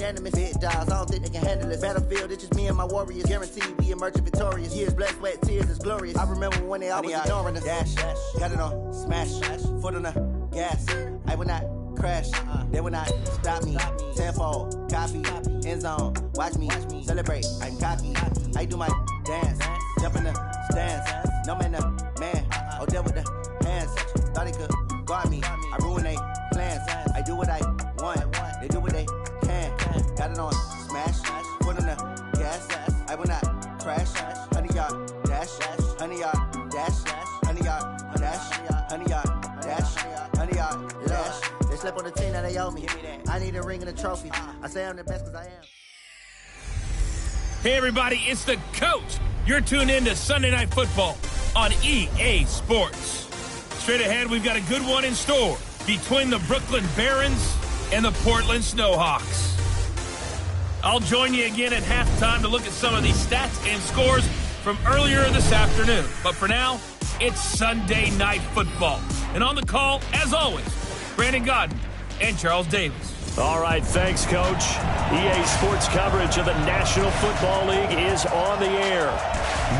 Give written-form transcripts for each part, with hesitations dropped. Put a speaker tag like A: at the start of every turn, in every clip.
A: unanimous. Big dogs, I don't think they can handle this. Battlefield, it's just me and my warriors. Guaranteed we emerge victorious. Years, blood, sweat, tears is glorious. I remember when they always ignoring us. Dash, got it on, smash, foot on the gas. I will not crash, they will not stop me. Tenfold, copy, end zone, watch me celebrate. I'm cocky, I do my dance, jump in the stands. No man, man, oh there with the hands. Thought he could guard me, I ruin they plans. I do what I want, they do what they can. Got it on, smash, foot on the gas. I will not crash, 100-yard dash, 100-yard dash, 100-yard dash, 100-yard dash, 100-yard dash. They slept on the team that they owe me. I need a ring and a trophy. I say I'm the best because I am.
B: Hey everybody, it's the coach. You're tuned in to Sunday Night Football on EA Sports. Straight ahead, we've got a good one in store between the Brooklyn Barons and the Portland Snowhawks. I'll join you again at halftime to look at some of these stats and scores from earlier this afternoon. But for now, it's Sunday Night Football. And on the call, as always, Brandon Godden and Charles Davis.
C: All right, thanks, Coach. EA Sports coverage of the National Football League is on the air.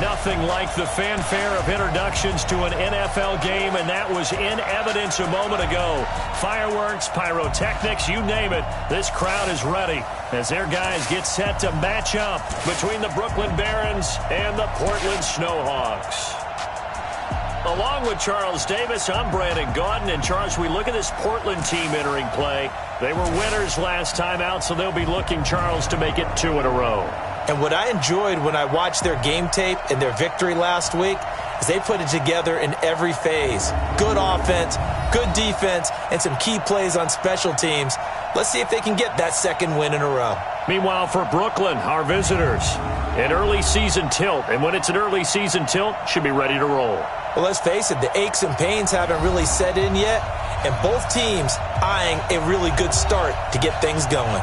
C: Nothing like the fanfare of introductions to an NFL game, and that was in evidence a moment ago. Fireworks, pyrotechnics, you name it. This crowd is ready as their guys get set to match up between the Brooklyn Barons and the Portland Snowhawks. Along with Charles Davis, I'm Brandon Godden. And Charles, we look at this Portland team entering play. They were winners last time out, so they'll be looking, Charles, to make it 2 in a row.
D: And what I enjoyed when I watched their game tape and their victory last week is they put it together in every phase. Good offense, good defense, and some key plays on special teams. Let's see if they can get that second win in a row.
C: Meanwhile, for Brooklyn, our visitors, an early season tilt. And when it's an early season tilt, should be ready to roll.
D: Well, let's face it, the aches and pains haven't really set in yet, and both teams eyeing a really good start to get things going.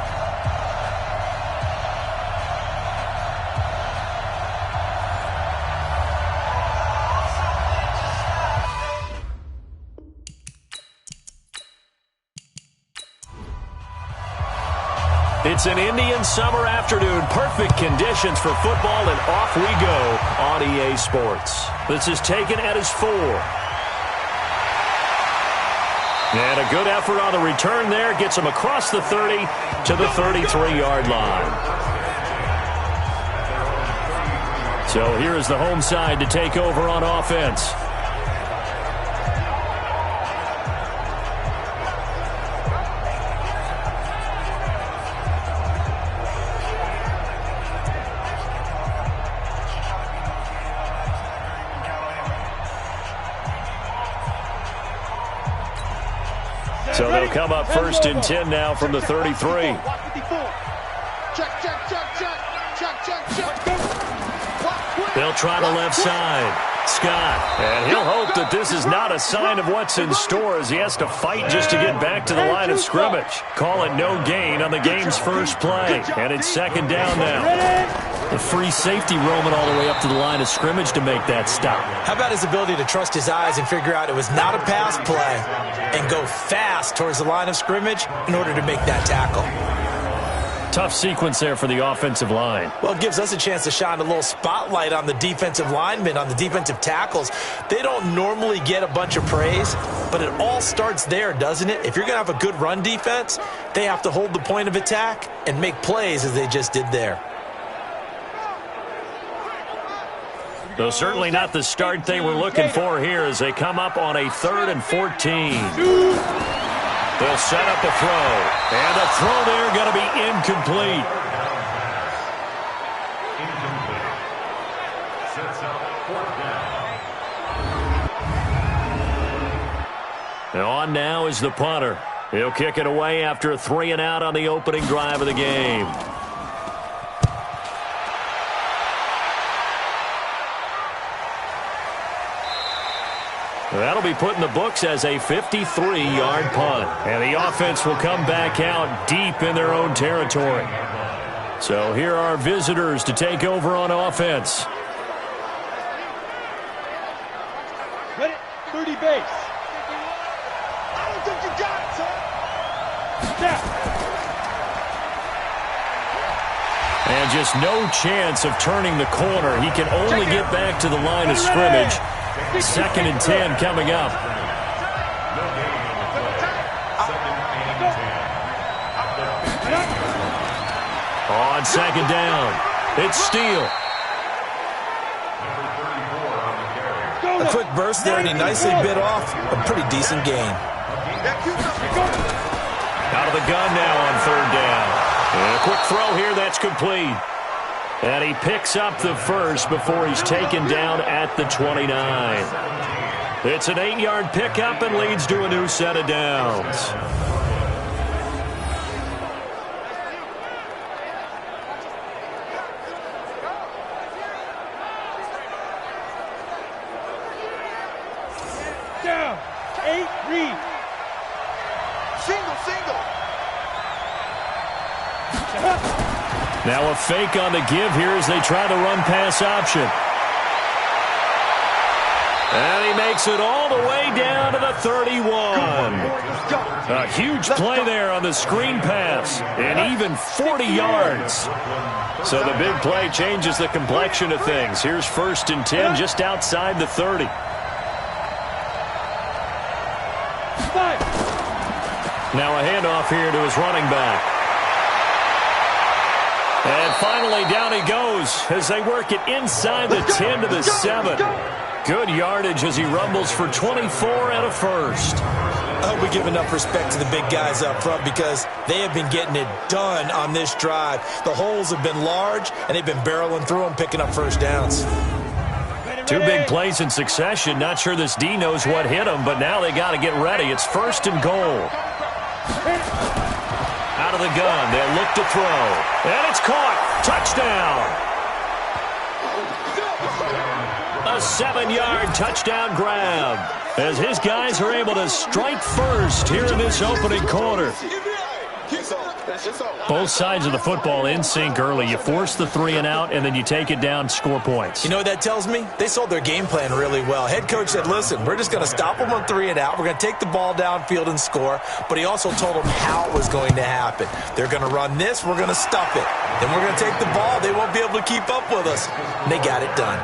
C: It's an Indian summer afternoon. Perfect conditions for football, and off we go on EA Sports. This is taken at his 4. And a good effort on the return there. Gets him across the 30 to the 33-yard line. So here is the home side to take over on offense. So they'll come up 1st and 10 now from the 33. They'll try the left side. Scott. And he'll hope that this is not a sign of what's in store as he has to fight just to get back to the line of scrimmage. Call it no gain on the game's first play. And it's 2nd down now. The free safety roaming all the way up to the line of scrimmage to make that stop.
D: How about his ability to trust his eyes and figure out it was not a pass play and go fast towards the line of scrimmage in order to make that tackle?
C: Tough sequence there for the offensive line.
D: Well, it gives us a chance to shine a little spotlight on the defensive linemen, on the defensive tackles. They don't normally get a bunch of praise, but it all starts there, doesn't it? If you're going to have a good run defense, they have to hold the point of attack and make plays as they just did there.
C: Though certainly not the start they were looking for here as they come up on a 3rd and 14. They'll set up a throw. And the throw there going to be incomplete. And on now is the punter. He'll kick it away after a 3-and-out on the opening drive of the game. That'll be put in the books as a 53-yard punt. And the offense will come back out deep in their own territory. So here are our visitors to take over on offense.
E: Ready? 30 base. I don't think you got it, son. Snap.
C: And just no chance of turning the corner. He can only get back to the line of scrimmage. 2nd and 10 coming up. On 2nd down, it's Steele.
D: A quick burst there, and he nicely bit off a pretty decent gain.
C: Out of the gun now on 3rd down. And a quick throw here, that's complete. And he picks up the first before he's taken down at the 29. It's an 8-yard pickup and leads to a new set of downs.
E: Down. 8, read.
A: Single.
C: Now a fake on the give here as they try the run-pass option. And he makes it all the way down to the 31. A huge play there on the screen pass, and even 40 yards. So the big play changes the complexion of things. Here's 1st and 10 just outside the 30. Now a handoff here to his running back. And finally down he goes as they work it inside the 10 to the 7. Good yardage as he rumbles for 24 and a first.
D: I hope we give enough respect to the big guys up front because they have been getting it done on this drive. The holes have been large, and they've been barreling through them, picking up first downs.
C: 2 big plays in succession. Not sure this D knows what hit him, but now they got to get ready. It's 1st and goal. Out of the gun, they'll look to throw. And it's caught. Touchdown. A 7-yard touchdown grab as his guys are able to strike first here in this opening quarter. Both sides of the football in sync early. You force the 3 and out, and then you take it down, score points.
D: You know what that tells me? They sold their game plan really well. Head coach said, listen, we're just going to stop them on 3 and out. We're going to take the ball downfield and score. But he also told them how it was going to happen. They're going to run this. We're going to stuff it. Then we're going to take the ball. They won't be able to keep up with us. And they got it done.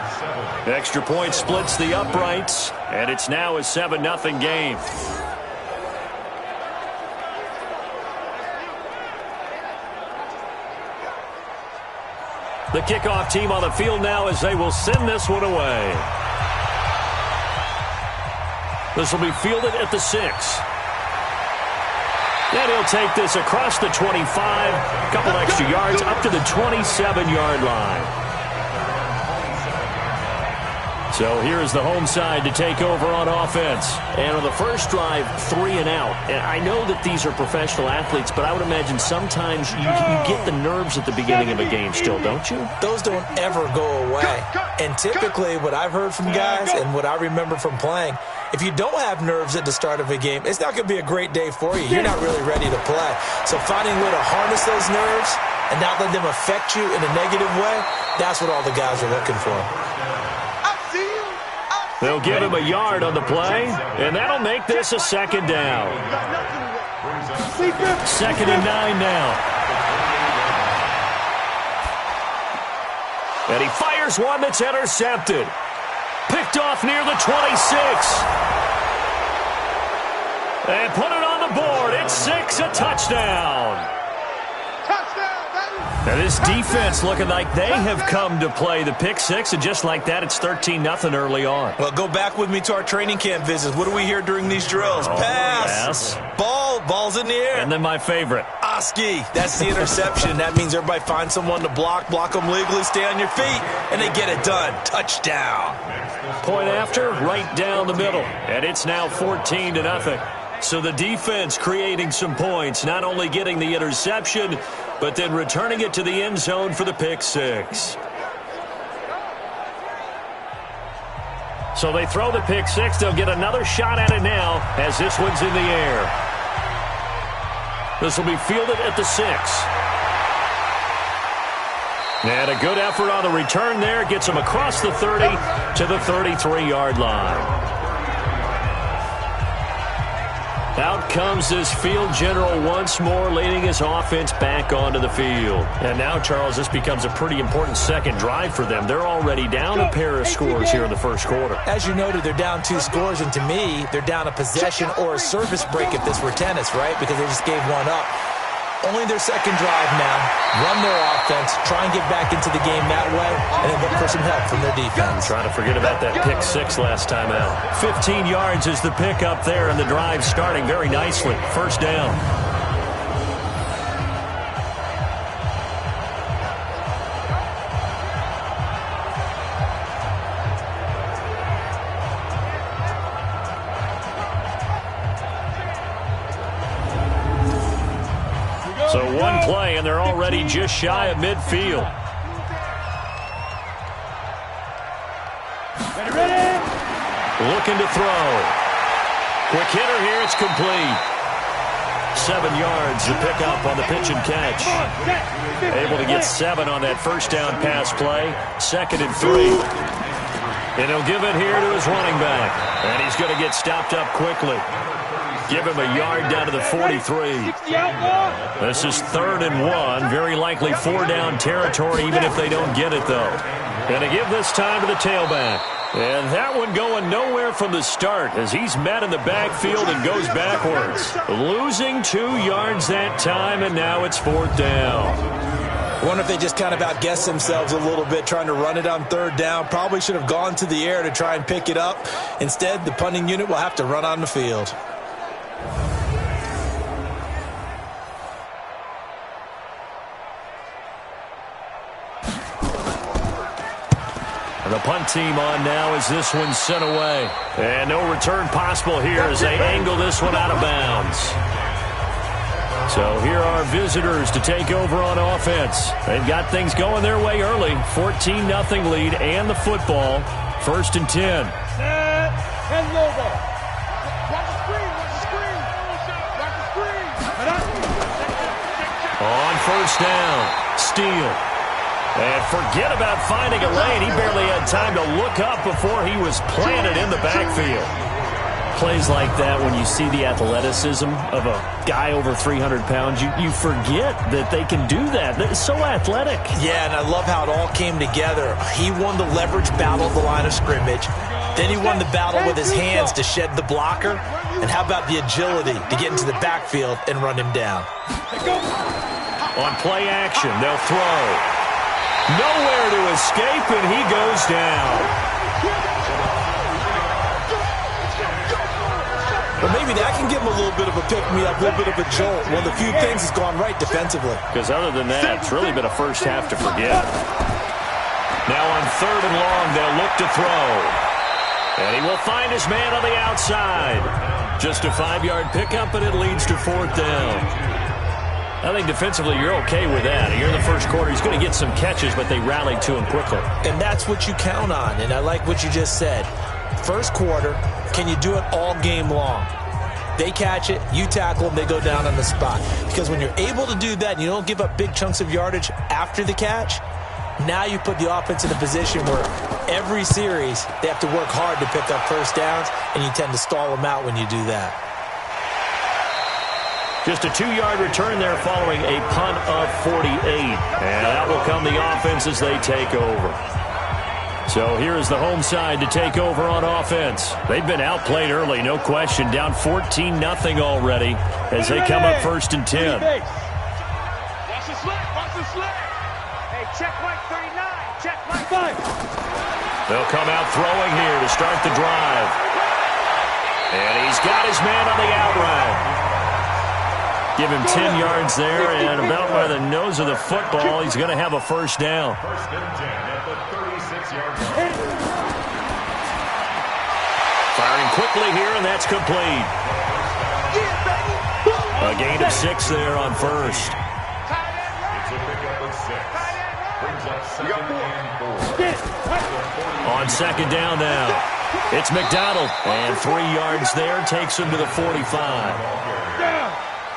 C: Extra point splits the uprights, and it's now a 7-0 game. The kickoff team on the field now as they will send this one away. This will be fielded at the 6. And he'll take this across the 25, a couple extra yards up to the 27-yard line. So here's the home side to take over on offense. And on the first drive, 3 and out. And I know that these are professional athletes, but I would imagine sometimes you get the nerves at the beginning of a game still, don't you?
D: Those don't ever go away. And typically what I've heard from guys and what I remember from playing, if you don't have nerves at the start of a game, it's not going to be a great day for you. You're not really ready to play. So finding a way to harness those nerves and not let them affect you in a negative way, that's what all the guys are looking for.
C: They'll give him a yard on the play, and that'll make this a 2nd down. 2nd and 9 now. And he fires one that's intercepted. Picked off near the 26. And put it on the board. It's 6, a touchdown. Now this defense looking like they have come to play the pick 6, and just like that, it's 13-0 early on.
D: Well, go back with me to our training camp visits. What do we hear during these drills? Pass.
C: Yes.
D: Ball's in the air.
C: And then my favorite.
D: Oski. That's the interception. That means everybody finds someone to block them legally, stay on your feet, and they get it done. Touchdown.
C: Point after, right down the middle. And it's now 14-0. So the defense creating some points, not only getting the interception, but then returning it to the end zone for the pick 6. So they throw the pick 6. They'll get another shot at it now as this one's in the air. This will be fielded at the 6. And a good effort on the return there. Gets him across the 30 to the 33-yard line. Out comes this field general once more, leading his offense back onto the field. And now, Charles, this becomes a pretty important second drive for them. They're already down a pair of scores here in the first quarter.
D: As you noted, they're down 2 scores, and to me, they're down a possession or a service break if this were tennis, right? Because they just gave one up. Only their second drive now. Run their offense, try and get back into the game that way, and then look for some help from their defense.
C: Trying to forget about that pick 6 last time out. 15 yards is the pick up there, and the drive starting very nicely. First down. So one play, and they're already just shy of midfield. Looking to throw. Quick hitter here, it's complete. 7 yards to pick up on the pitch and catch. Able to get 7 on that first down pass play. 2nd and 3. And he'll give it here to his running back. And he's going to get stopped up quickly. Give him a yard down to the 43. This is 3rd and 1. Very likely 4-down territory, even if they don't get it, though. Going to give this time to the tailback. And that one going nowhere from the start as he's met in the backfield and goes backwards. Losing 2 yards that time, and now it's 4th down.
D: I wonder if they just kind of outguessed themselves a little bit trying to run it on 3rd down. Probably should have gone to the air to try and pick it up. Instead, the punting unit will have to run on the field.
C: And the punt team on now as this one's sent away. And no return possible here as they angle this one out of bounds. So here are visitors to take over on offense. They've got things going their way early. 14-0 lead and the football. 1st and 10.
E: And logo. Watch the screen. Watch the screen. Watch the screen.
C: On 1st down. Steele. And forget about finding a lane. He barely had time to look up before he was planted in the backfield. Plays like that, when you see the athleticism of a guy over 300 pounds, you forget that they can do that. It's so athletic.
D: Yeah, and I love how it all came together. He won the leverage battle at the line of scrimmage. Then he won the battle with his hands to shed the blocker. And how about the agility to get into the backfield and run him down?
C: On play action, they'll throw. Nowhere to escape, and he goes down.
D: But maybe that can give him a little bit of a pick-me-up, a little bit of a jolt. One of the few things that's gone right defensively.
C: Because other than that, it's really been a first half to forget. Now on 3rd and long, they'll look to throw. And he will find his man on the outside. Just a 5-yard pickup, and it leads to 4th down. I think defensively you're okay with that. You're in the first quarter. He's going to get some catches, but they rallied to him quickly.
D: And that's what you count on, and I like what you just said. First quarter, can you do it all game long? They catch it, you tackle them, they go down on the spot. Because when you're able to do that and you don't give up big chunks of yardage after the catch, now you put the offense in a position where every series they have to work hard to pick up first downs, and you tend to stall them out when you do that.
C: Just a 2-yard return there following a punt of 48. And out will come the offense as they take over. So here is the home side to take over on offense. They've been outplayed early, no question. Down 14-0 already as they come up 1st and 10.
E: Watch the slip. Watch the slip. Hey, check Mike 39. Check Mike 5.
C: They'll come out throwing here to start the drive. And he's got his man on the out route. Give him 10 yards there, and about by the nose of the football, he's going to have a first down.
F: First and 10 at the 36-yard line.
C: Firing quickly here, and that's complete. A gain of 6 there on 1st.
F: It's a pickup of 6. Brings up 2nd and 4.
C: On 2nd down now, it's McDonald, and 3 yards there takes him to the 45.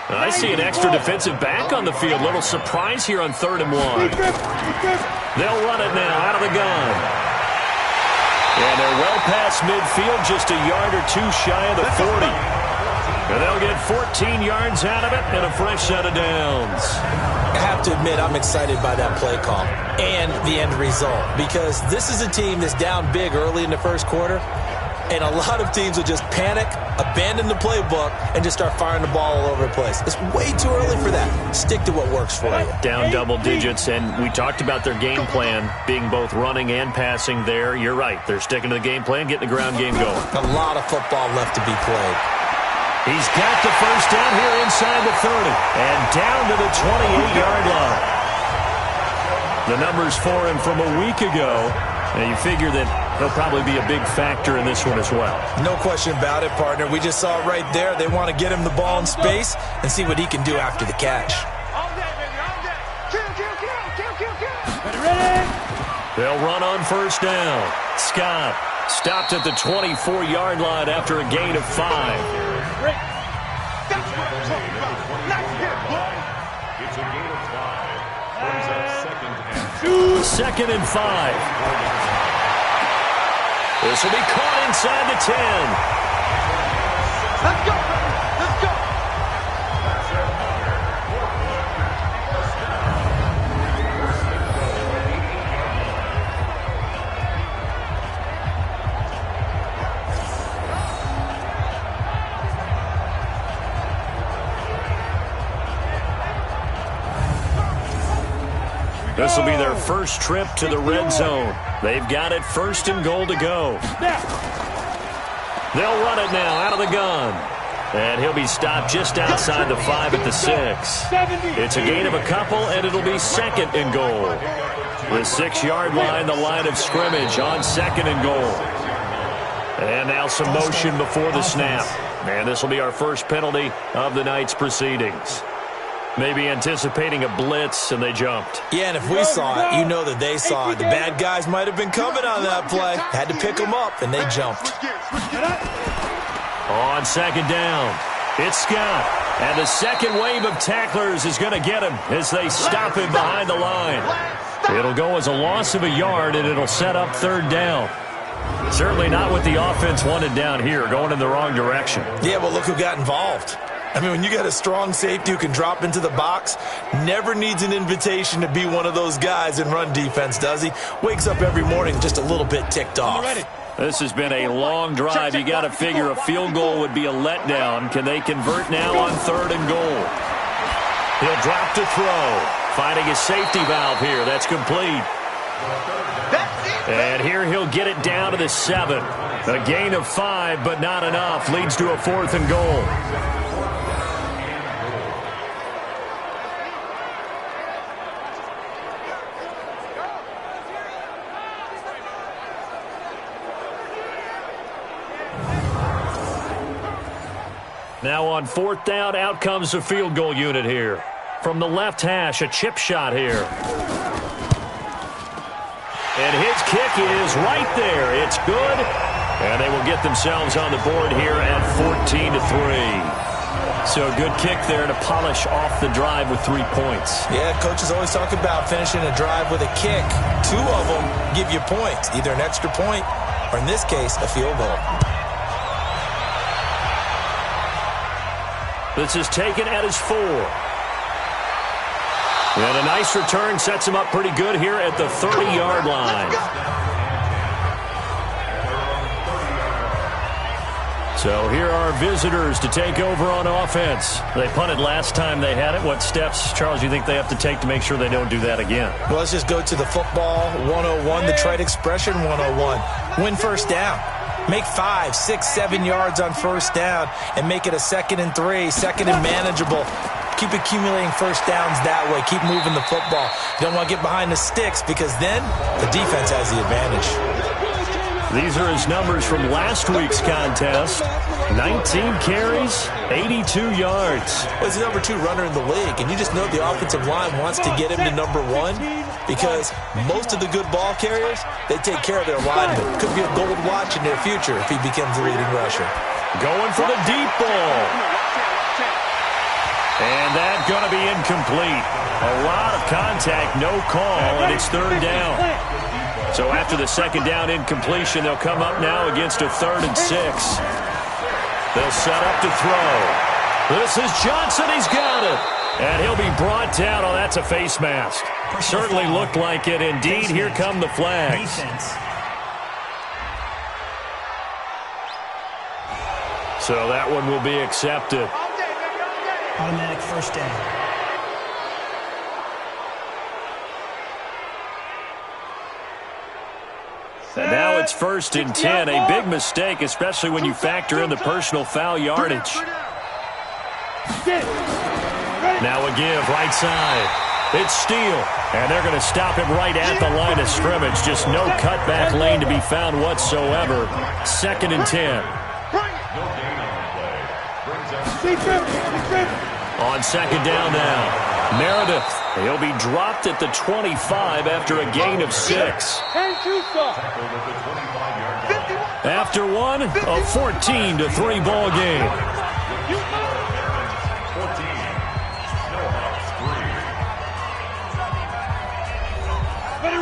C: I see an extra defensive back on the field. Little surprise here on 3rd and 1. They'll run it now out of the gun. And they're well past midfield, just a yard or two shy of the 40. And they'll get 14 yards out of it and a fresh set of downs.
D: I have to admit, I'm excited by that play call and the end result, because this is a team that's down big early in the first quarter, and a lot of teams will just panic, abandon the playbook, and just start firing the ball all over the place. It's way too early for that. Stick to what works for you.
C: Down double digits, and we talked about their game plan being both running and passing there. You're right. They're sticking to the game plan, getting the ground game going.
D: A lot of football left to be played.
C: He's got the first down here inside the 30 and down to the 28-yard line. The numbers for him from a week ago, and you figure that he'll probably be a big factor in this one as well.
D: No question about it, partner. We just saw it right there. They want to get him the ball in space and see what he can do after the catch.
C: They'll run on first down. Scott stopped at the 24-yard line after a gain of 5.
F: It's a gain of 5. Brings up
C: second and 5. This will be caught inside the 10.
E: Let's go, baby. Let's go.
C: This will be their first trip to the red zone. They've got it first and goal to go. They'll run it now out of the gun. And he'll be stopped just outside the 5 at the 6. It's a gain of a couple, and it'll be second and goal. The 6-yard line, the line of scrimmage on second and goal. And now some motion before the snap. And this will be our first penalty of the night's proceedings. Maybe anticipating a blitz, and they jumped.
D: Yeah, and if we saw it, you know that they saw it. The bad guys might have been coming on that play. Had to pick them up, and they jumped.
C: On second down, it's Scott. And the second wave of tacklers is going to get him as they stop him behind the line. It'll go as a loss of a yard, and it'll set up third down. Certainly not what the offense wanted down here, going in the wrong direction.
D: Yeah, well, look who got involved. I mean, when you got a strong safety who can drop into the box, never needs an invitation to be one of those guys in run defense, does he? Wakes up every morning just a little bit ticked off.
C: This has been a long drive. You got to figure a field goal would be a letdown. Can they convert now on third and goal? He'll drop to throw. Finding his safety valve here. That's complete. And here he'll get it down to the 7. A gain of 5, but not enough. Leads to a 4th and goal. Now on 4th down, out comes the field goal unit here. From the left hash, a chip shot here. And his kick is right there. It's good. And they will get themselves on the board here at 14-3. So a good kick there to polish off the drive with 3 points.
D: Yeah, coaches always talk about finishing a drive with a kick. 2 of them give you points, either an extra point or, in this case, a field goal.
C: This is taken at his 4. And a nice return sets him up pretty good here at the 30-yard line. So here are visitors to take over on offense. They punted last time they had it. What steps, Charles, you think they have to take to make sure they don't do that again?
D: Well, let's just go to the football 101, the trite expression 101. Win first down. Make 5, 6, 7 yards on first down and make it a 2nd and 3, 2nd and manageable. Keep accumulating first downs that way. Keep moving the football. You don't want to get behind the sticks because then the defense has the advantage.
C: These are his numbers from last week's contest. 19 carries, 82 yards.
D: Well, he's the number 2 runner in the league, and you just know the offensive line wants to get him to number 1 because most of the good ball carriers, they take care of their linemen. Could be a gold watch in their future if he becomes the leading rusher.
C: Going for the deep ball. And that's going to be incomplete. A lot of contact, no call, and it's third down. So after the second down incompletion, they'll come up now against a 3rd and 6. They'll set up to throw. This is Johnson. He's got it. And he'll be brought down. Oh, that's a face mask. Certainly looked like it. Indeed, here come the flags. So that one will be accepted.
G: Automatic first down.
C: And now it's 1st and 10. A big mistake, especially when you factor in the personal foul yardage. Now a give, right side. It's Steele. And they're going to stop him right at the line of scrimmage. Just no cutback lane to be found whatsoever. 2nd and 10. On 2nd down now. Meredith. He'll be dropped at the 25 after a gain of 6. After one, a 14-3 ball game.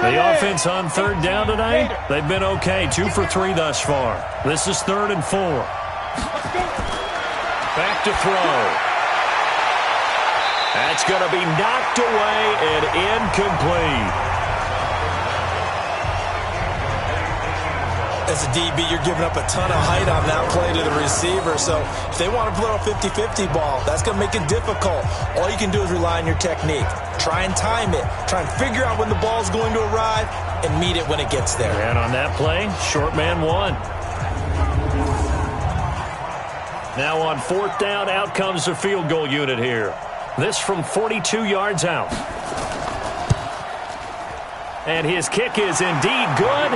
C: The offense on 3rd down tonight, they've been okay. 2 for 3 thus far. This is 3rd and 4. Back to throw. That's going to be knocked away and incomplete.
D: As a DB, you're giving up a ton of height on that play to the receiver. So if they want to play a 50-50 ball, that's going to make it difficult. All you can do is rely on your technique. Try and time it. Try and figure out when the ball is going to arrive and meet it when it gets there.
C: And on that play, short man won. Now on 4th down, out comes the field goal unit here. This from 42 yards out. And his kick is indeed good.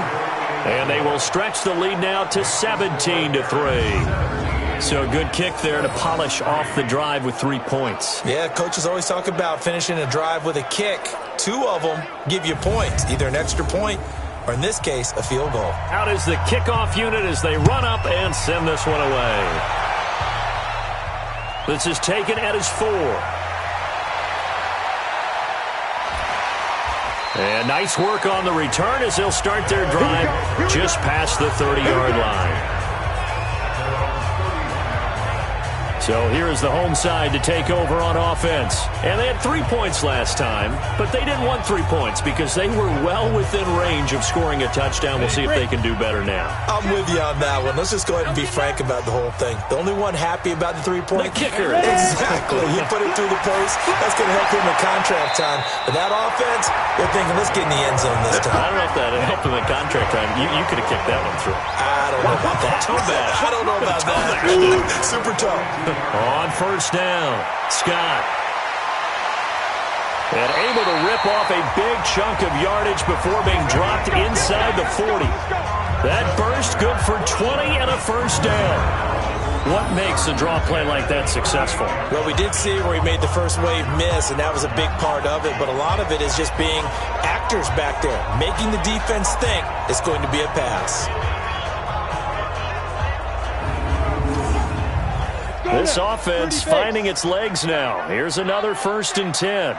C: And they will stretch the lead now to 17-3. So a good kick there to polish off the drive with 3 points.
D: Yeah, coaches always talk about finishing a drive with a kick. 2 of them give you points, either an extra point or, in this case, a field goal.
C: Out is the kickoff unit as they run up and send this one away. This is taken at his 4. And nice work on the return as they'll start their drive just past the 30-yard line. So here is the home side to take over on offense. And they had 3 points last time, but they didn't want 3 points because they were well within range of scoring a touchdown. We'll see if they can do better now.
D: I'm with you on that one. Let's just go ahead and be frank about the whole thing. The only one happy about the 3-point?
C: The kicker.
D: Exactly. He put it through the post. That's going to help him in contract time. But that offense, they're thinking, let's get in the end zone this time.
C: I don't know if that helped him in contract time. You could have kicked that one through.
D: I don't know about that.
C: Toe bash.
D: I don't know about that. Super tough.
C: On 1st down, Scott. And able to rip off a big chunk of yardage before being dropped inside the 40. That burst good for 20 and a 1st down. What makes a draw play like that successful?
D: Well, we did see where he made the first wave miss, and that was a big part of it. But a lot of it is just being actors back there, making the defense think it's going to be a pass.
C: This offense finding its legs now. Here's another 1st and 10.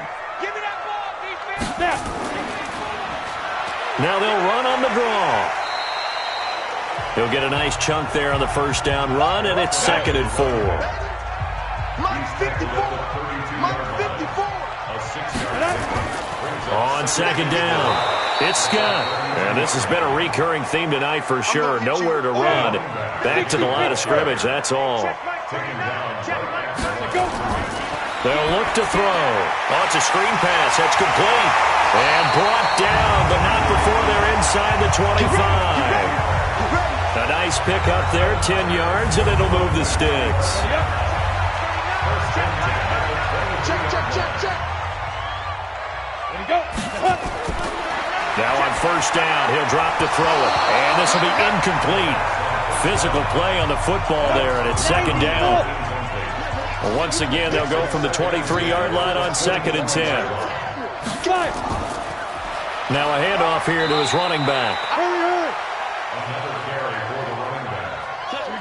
C: Now they'll run on the draw. He'll get a nice chunk there on the 1st down run, and it's 2nd and 4. On 2nd down, it's Scott. And this has been a recurring theme tonight for sure. Nowhere to run. Back to the line of scrimmage, that's all. They'll look to throw. Oh, it's a screen pass. That's complete. And brought down, but not before they're inside the 25. A nice pick up there, 10 yards, and it'll move the sticks. Now on 1st down, he'll drop to throw it. And this will be incomplete. Physical play on the football there, and it's 2nd down. Well, once again, they'll go from the 23-yard line on 2nd and 10. Now a handoff here to his running back.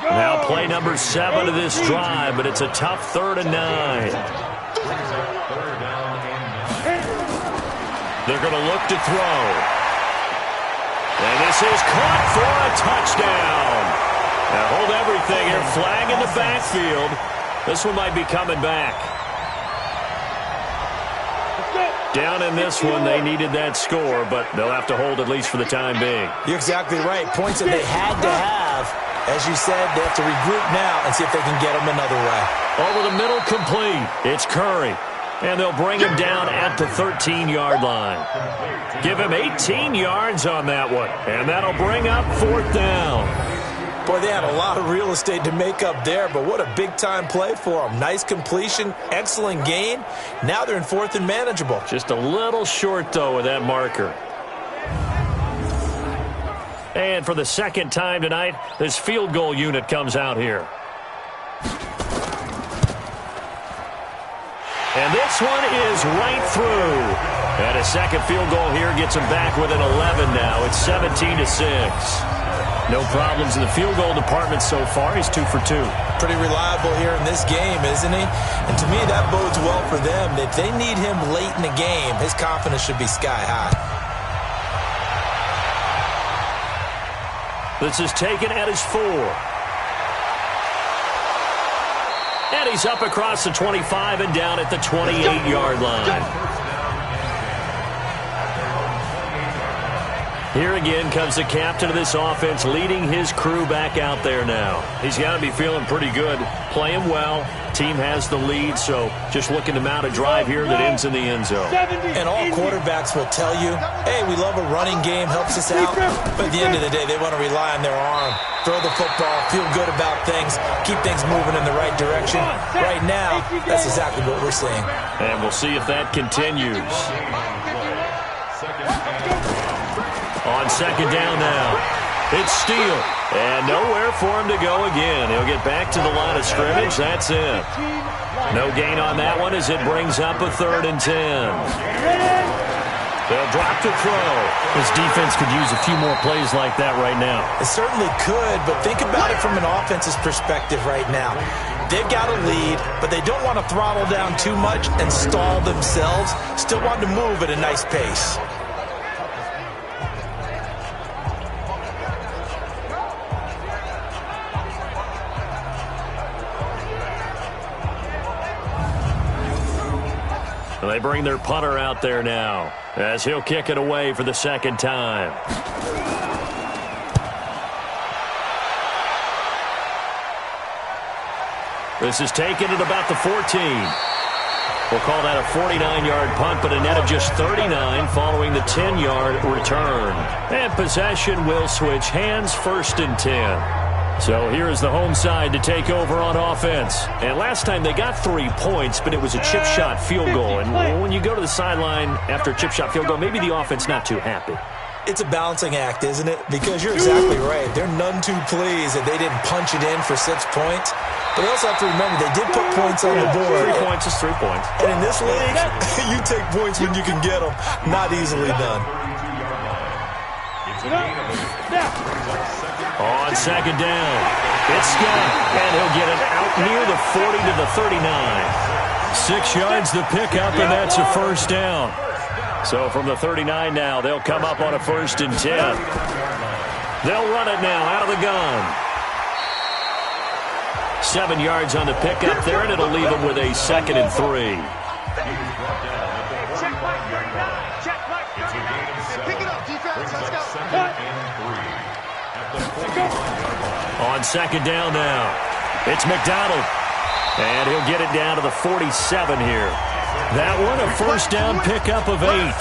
C: Now play number 7 of this drive, but it's a tough 3rd and 9. They're going to look to throw. And this is caught for a touchdown. Now hold everything here. Flag in the backfield. This one might be coming back. Down in this one, they needed that score, but they'll have to hold at least for the time being.
D: You're exactly right. Points that they had to have. As you said, they have to regroup now and see if they can get them another way.
C: Over the middle, complete. It's Curry. And they'll bring him down at the 13-yard line. Give him 18 yards on that one. And that'll bring up 4th down.
D: Boy, they had a lot of real estate to make up there, but what a big-time play for them. Nice completion, excellent gain. Now they're in 4th and manageable.
C: Just a little short, though, with that marker. And for the second time tonight, this field goal unit comes out here. And this one is right through. And a second field goal here gets them back within 11 now. It's 17-6. No problems in the field goal department so far. He's 2 for 2.
D: Pretty reliable here in this game, isn't he? And to me, that bodes well for them. If they need him late in the game, his confidence should be sky high.
C: This is taken at his 4. And he's up across the 25 and down at the 28-yard line. Here again comes the captain of this offense, leading his crew back out there now. He's got to be feeling pretty good, playing well. Team has the lead, so just looking to mount a drive here that ends in the end zone.
D: And all quarterbacks will tell you, hey, we love a running game, helps us out. But at the end of the day, they want to rely on their arm. Throw the football, feel good about things, keep things moving in the right direction. Right now, that's exactly what we're seeing.
C: And we'll see if that continues. On second down now, it's Steele. And nowhere for him to go again. He'll get back to the line of scrimmage. That's it. No gain on that one as it brings up a 3rd and 10. They'll drop to throw. This defense could use a few more plays like that right now.
D: It certainly could, but think about it from an offense's perspective right now. They've got a lead, but they don't want to throttle down too much and stall themselves. Still want to move at a nice pace.
C: They bring their punter out there now as he'll kick it away for the second time. This is taken at about the 14. We'll call that a 49-yard punt, but a net of just 39 following the 10-yard return. And possession will switch hands, 1st and 10. So here is the home side to take over on offense. And last time they got 3 points, but it was a chip shot field goal. And when you go to the sideline after a chip shot field goal, maybe the offense not too happy.
D: It's a balancing act, isn't it? Because you're exactly right. They're none too pleased that they didn't punch it in for 6 points. But they also have to remember they did put points on the board.
C: 3 points is 3 points.
D: And in this league, you take points when you can get them. Not easily done.
C: On second down, it's Scott, and he'll get it out near the 40 to the 39. 6 yards the pickup, and that's a 1st down. So from the 39 now, they'll come up on a 1st and 10. They'll run it now out of the gun. 7 yards on the pickup there, and it'll leave them with a 2nd and 3. On second down now, it's McDonald. And he'll get it down to the 47 here. That one a 1st down pickup of 8.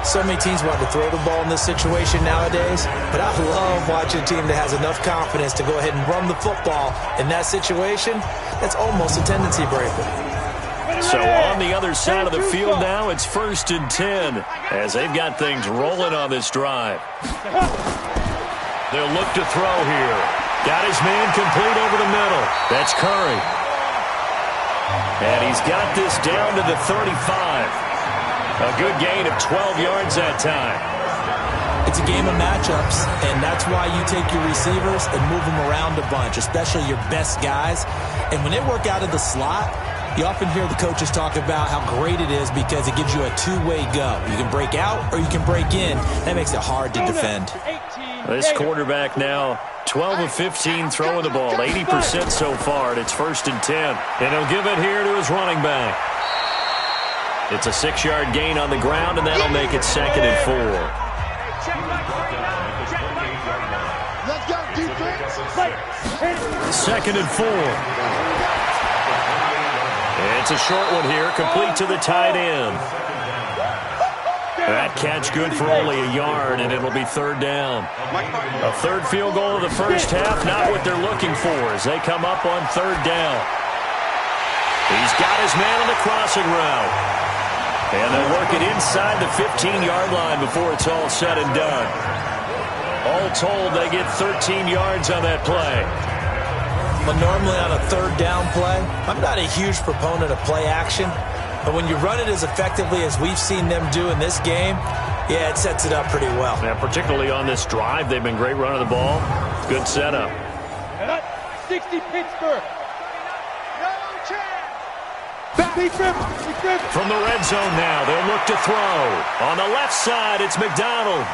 D: So many teams want to throw the ball in this situation nowadays, but I love watching a team that has enough confidence to go ahead and run the football. In that situation, that's almost a tendency breaker.
C: So on the other side of the field now, it's 1st and 10 as they've got things rolling on this drive. They'll look to throw here. Got his man complete over the middle. That's Curry. And he's got this down to the 35. A good gain of 12 yards that time.
D: It's a game of matchups, and that's why you take your receivers and move them around a bunch, especially your best guys. And when they work out of the slot, you often hear the coaches talk about how great it is because it gives you a two-way go. You can break out or you can break in. That makes it hard to defend.
C: This quarterback now 12 of 15 throwing the ball, 80% so far, and it's 1st and 10. And he'll give it here to his running back. It's a 6-yard gain on the ground, and that'll make it 2nd and 4.
E: Let's go, defense.
C: 2nd and 4. It's a short one here, complete to the tight end. That catch good for only a yard, and it'll be 3rd down. A 3rd field goal of the first half, not what they're looking for as they come up on 3rd down. He's got his man on the crossing route. And they'll work it inside the 15-yard line before it's all said and done. All told, they get 13 yards on that play.
D: But normally on a 3rd down play, I'm not a huge proponent of play action. But when you run it as effectively as we've seen them do in this game, yeah, it sets it up pretty well.
C: Yeah, particularly on this drive, they've been great running the ball. Good setup.
E: 60 Pittsburgh. No chance.
C: From the red zone now, they'll look to throw. On the left side, it's McDonald.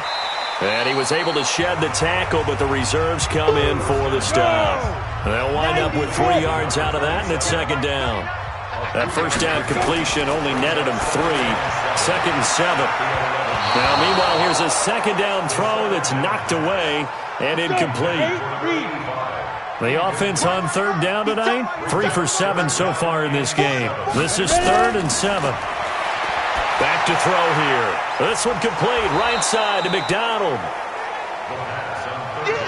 C: And he was able to shed the tackle, but the reserves come in for the stop. They'll wind up with 3 yards out of that, and it's 2nd down. That 1st down completion only netted him 3. 2nd and 7. Now, meanwhile, here's a 2nd down throw that's knocked away and incomplete. The offense on 3rd down tonight, 3 for 7 so far in this game. This is 3rd and 7. Back to throw here. This one complete, right side to McDonald.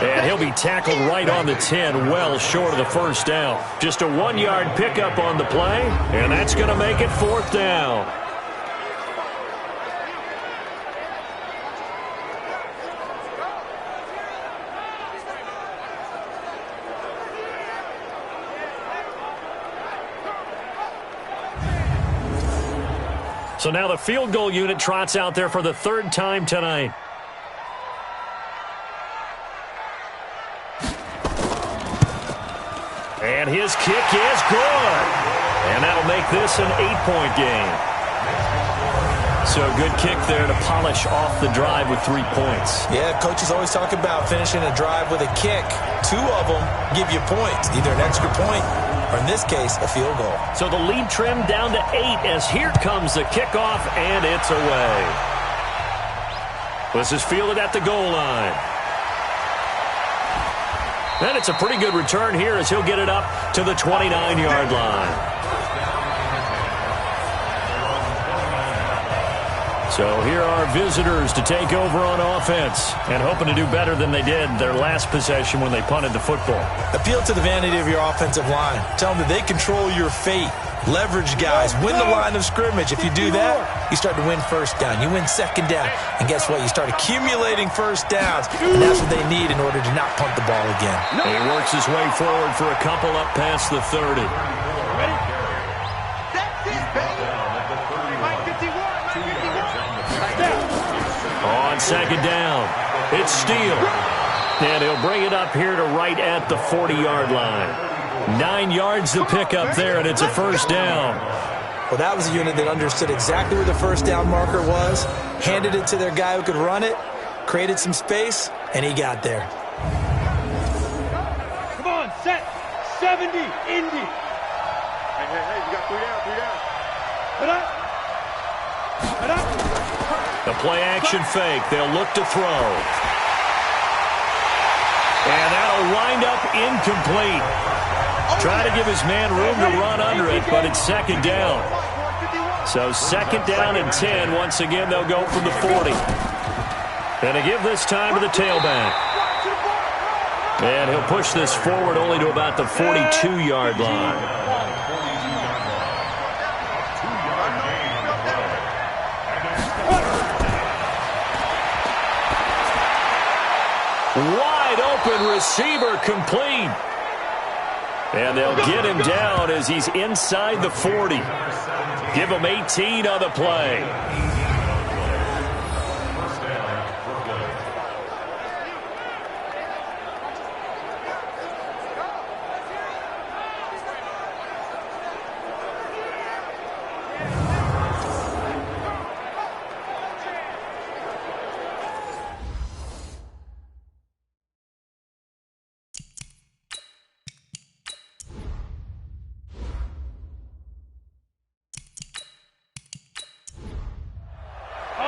C: And he'll be tackled right on the 10, well short of the 1st down. Just a 1-yard pickup on the play, and that's going to make it 4th down. So now the field goal unit trots out there for the 3rd time tonight. And his kick is good. And that'll make this an 8-point game. So good kick there to polish off the drive with 3 points.
D: Yeah, coaches always talk about finishing a drive with a kick. 2 of them give you points, either an extra point or, in this case, a field goal.
C: So the lead trimmed down to 8 as here comes the kickoff, and it's away. This is fielded at the goal line. And it's a pretty good return here as he'll get it up to the 29-yard line. So here are visitors to take over on offense and hoping to do better than they did their last possession when they punted the football.
D: Appeal to the vanity of your offensive line. Tell them that they control your fate. Leverage guys. Win the line of scrimmage. If you do that, you start to win 1st down. You win 2nd down. And guess what? You start accumulating 1st downs. And that's what they need in order to not punt the ball again.
C: And he works his way forward for a couple up past the 30.
E: Ready? That's it, baby. Mike 51.
C: On 2nd down, it's Steele. And he'll bring it up here to right at the 40-yard line. 9 yards to pick up there, and it's a 1st down.
D: Well, that was a unit that understood exactly where the 1st down marker was, handed it to their guy who could run it, created some space, and he got there.
E: Come on, set. 70, Indy. Hey, you got 3 down, 3 down. Put up. Put up.
C: The play-action fake. They'll look to throw. And that'll wind up incomplete. Try to give his man room to run under it, but it's 2nd down. So 2nd down and 10. Once again, they'll go from the 40. And to give this time to the tailback. And he'll push this forward only to about the 42-yard line. Wide open receiver complete. And they'll get him down as he's inside the 40. Give him 18 on the play.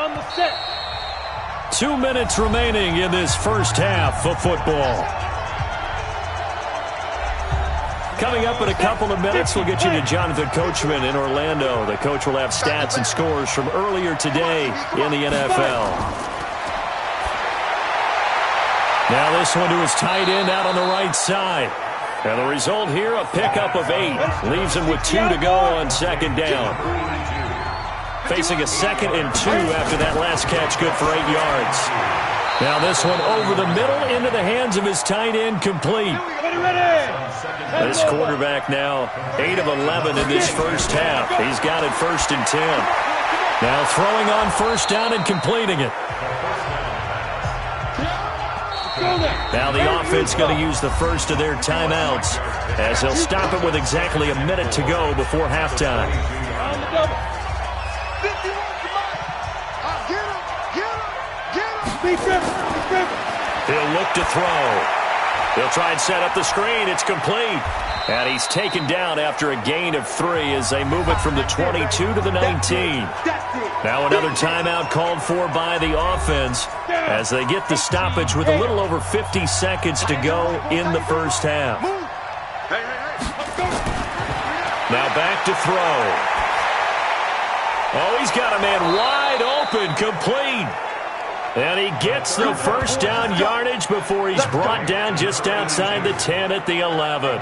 E: on the set.
C: 2 minutes remaining in this first half of football. Coming up in a couple of minutes, we'll get you to Jonathan Coachman in Orlando. The coach will have stats and scores from earlier today in the NFL. Now this one to his tight end out on the right side. And the result here, a pickup of 8. Leaves him with 2 to go on second down. Facing a 2nd and 2 after that last catch, good for 8 yards. Now this one over the middle into the hands of his tight end, complete. This quarterback now 8 of 11 in this first half. He's got it 1st and 10. Now throwing on first down and completing it. Now the offense going to use the first of their timeouts as they'll stop it with exactly a minute to go before halftime. He'll look to throw. He'll try and set up the screen. It's complete. And he's taken down after a gain of 3 as they move it from the 22 to the 19. Now another timeout called for by the offense as they get the stoppage with a little over 50 seconds to go in the first half. Now back to throw. Oh, he's got a man wide open, complete. And he gets the first down yardage before he's brought down just outside the 10 at the 11.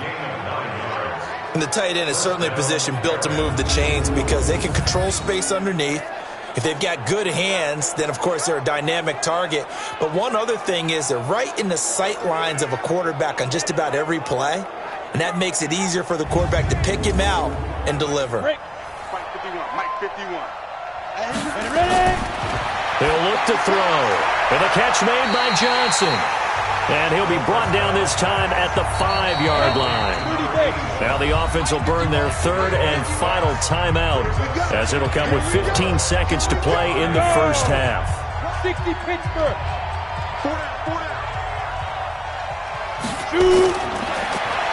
D: And the tight end is certainly a position built to move the chains because they can control space underneath. If they've got good hands, then, of course, they're a dynamic target. But one other thing is they're right in the sight lines of a quarterback on just about every play. And that makes it easier for the quarterback to pick him out and deliver.
E: Mike 51, Mike 51. Ready?
C: He'll look to throw. And a catch made by Johnson. And he'll be brought down this time at the 5-yard line. Now the offense will burn their 3rd and final timeout as it'll come with 15 seconds to play in the first half.
E: 60 Pittsburgh. 4 down. Shoot.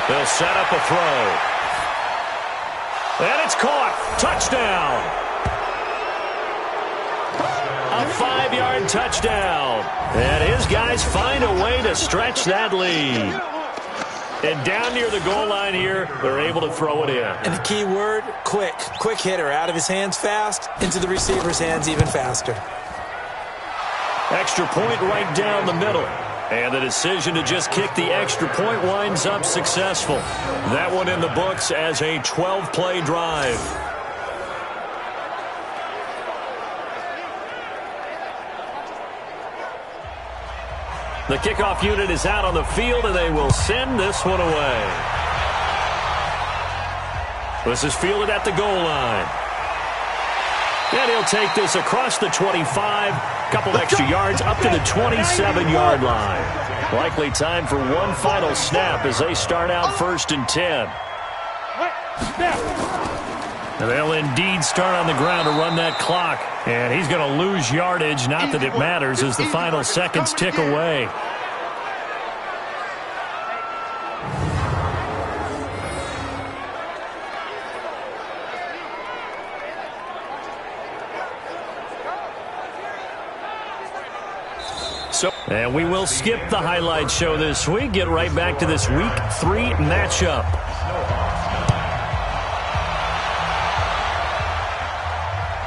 C: They'll set up a throw. And it's caught. Touchdown. A 5-yard touchdown. And his guys find a way to stretch that lead. And down near the goal line here, they're able to throw it in.
D: And the key word, quick. Quick hitter. Out of his hands fast, into the receiver's hands even faster.
C: Extra point right down the middle. And the decision to just kick the extra point winds up successful. That one in the books as a 12-play drive. The kickoff unit is out on the field, and they will send this one away. This is fielded at the goal line. And he'll take this across the 25, couple extra yards up to the 27-yard line. Likely time for one final snap as they start out 1st and 10. And they'll indeed start on the ground to run that clock. And he's going to lose yardage, not that it matters, as the final seconds tick away. And we will skip the highlight show this week. Get right back to this Week 3 matchup.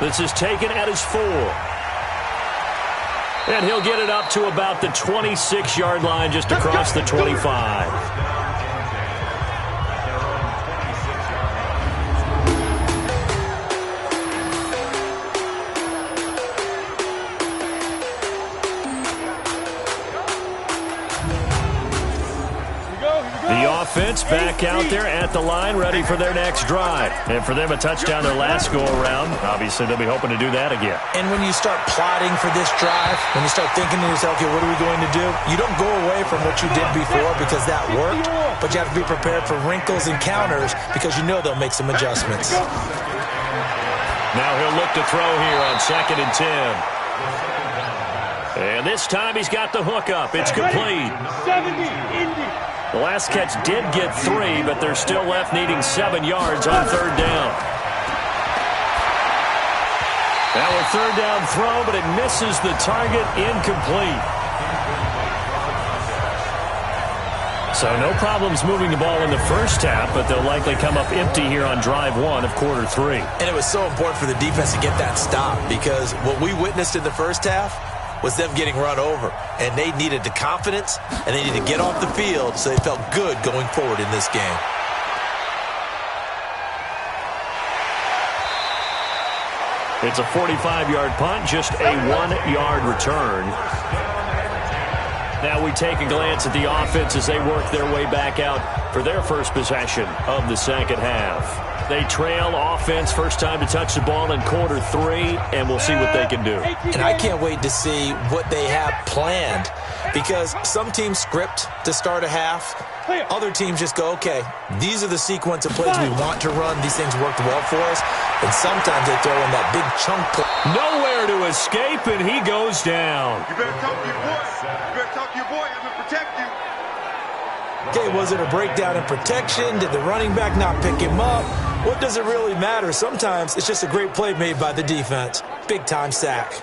C: This is taken at his 4. And he'll get it up to about the 26-yard line just across the 25. Offense back out there at the line, ready for their next drive. And for them, a touchdown their last go-around. Obviously, they'll be hoping to do that again.
D: And when you start plotting for this drive, when you start thinking to yourself, okay, what are we going to do? You don't go away from what you did before because that worked, but you have to be prepared for wrinkles and counters because you know they'll make some adjustments.
C: Now he'll look to throw here on 2nd and 10. And this time he's got the hook up. It's complete.
E: 70, Indy.
C: The last catch did get 3, but they're still left needing 7 yards on 3rd down. That will a third down throw, but it misses the target, incomplete. So no problems moving the ball in the first half, but they'll likely come up empty here on drive one of quarter three.
D: And it was so important for the defense to get that stop, because what we witnessed in the first half was them getting run over. And they needed the confidence, and they needed to get off the field so they felt good going forward in this game.
C: It's a 45-yard punt, just a 1-yard return. Now we take a glance at the offense as they work their way back out for their first possession of the second half. They trail offense, first time to touch the ball in quarter three, and we'll see what they can do.
D: And I can't wait to see what they have planned, because some teams script to start a half. Other teams just go, okay, these are the sequence of plays we want to run. These things worked well for us. And sometimes they throw in that big chunk play.
C: Nowhere to escape, and he goes down.
E: You better talk to your boy. You better talk to your boy. I'm going to protect you.
D: Okay, was it a breakdown in protection? Did the running back not pick him up? What does it really matter? Sometimes it's just a great play made by the defense. Big-time sack.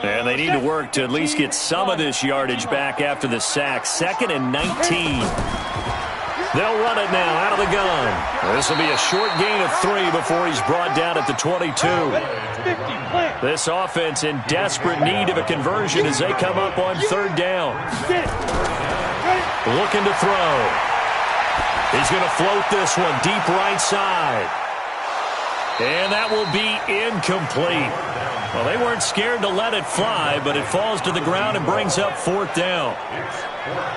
C: And they need to work to at least get some of this yardage back after the sack. 2nd and 19. They'll run it now out of the gun. This will be a short gain of 3 before he's brought down at the 22. This offense in desperate need of a conversion as they come up on third down. Looking to throw. He's going to float this one deep right side. And that will be incomplete. Well, they weren't scared to let it fly, but it falls to the ground and brings up 4th down.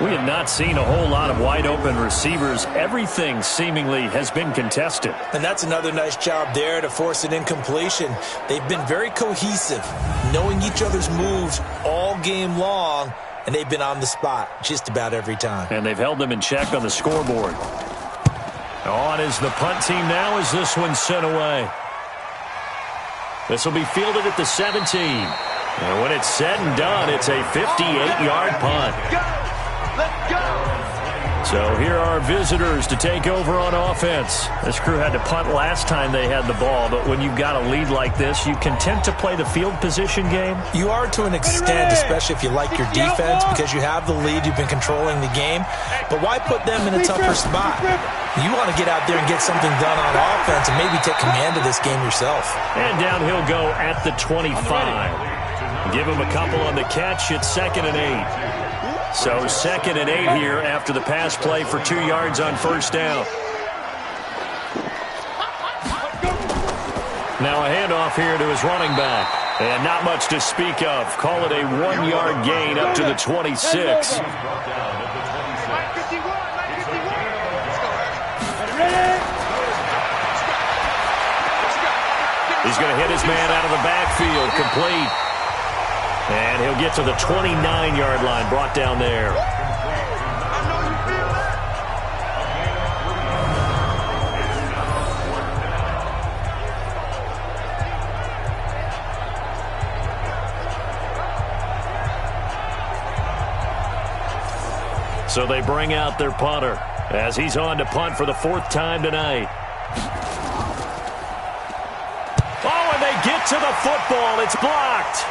C: We have not seen a whole lot of wide-open receivers. Everything seemingly has been contested.
D: And that's another nice job there to force an incompletion. They've been very cohesive, knowing each other's moves all game long, and they've been on the spot just about every time.
C: And they've held them in check on the scoreboard. On is the punt team now as this one's sent away. This will be fielded at the 17. And when it's said and done, it's a 58-yard punt.
E: Let's go.
C: So here are visitors to take over on offense. This crew had to punt last time they had the ball, but when you've got a lead like this, you content to play the field position game?
D: You are to an extent, especially if you like your defense, because you have the lead, you've been controlling the game. But why put them in a tougher spot? You want to get out there and get something done on offense and maybe take command of this game yourself.
C: And down he'll go at the 25. Give him a couple on the catch. It's 2nd and 8. So 2nd and 8 here after the pass play for 2 yards on first down. Now a handoff here to his running back. And not much to speak of. Call it a 1-yard gain up to the 26. He's going to hit his man out of the backfield. Complete. And he'll get to the 29-yard line, brought down there. So they bring out their punter as he's on to punt for the 4th time tonight. Oh, and they get to the football. It's blocked.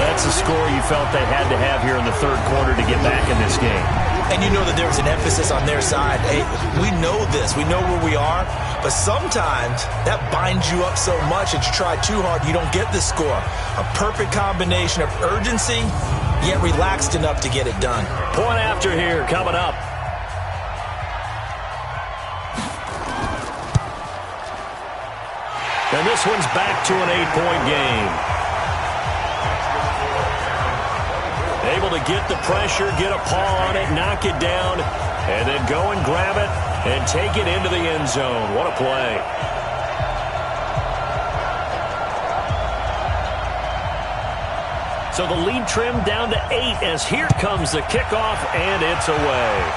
C: That's the score you felt they had to have here in the third quarter to get back in this game.
D: And you know that there was an emphasis on their side. Hey, we know this. We know where we are. But sometimes that binds you up so much that you try too hard, you don't get the score. A perfect combination of urgency, yet relaxed enough to get it done.
C: Point after here coming up. And this one's back to an 8-point game. Able to get the pressure, get a paw on it, knock it down, and then go and grab it and take it into the end zone. What a play. So the lead trimmed down to 8 as here comes the kickoff, and it's away.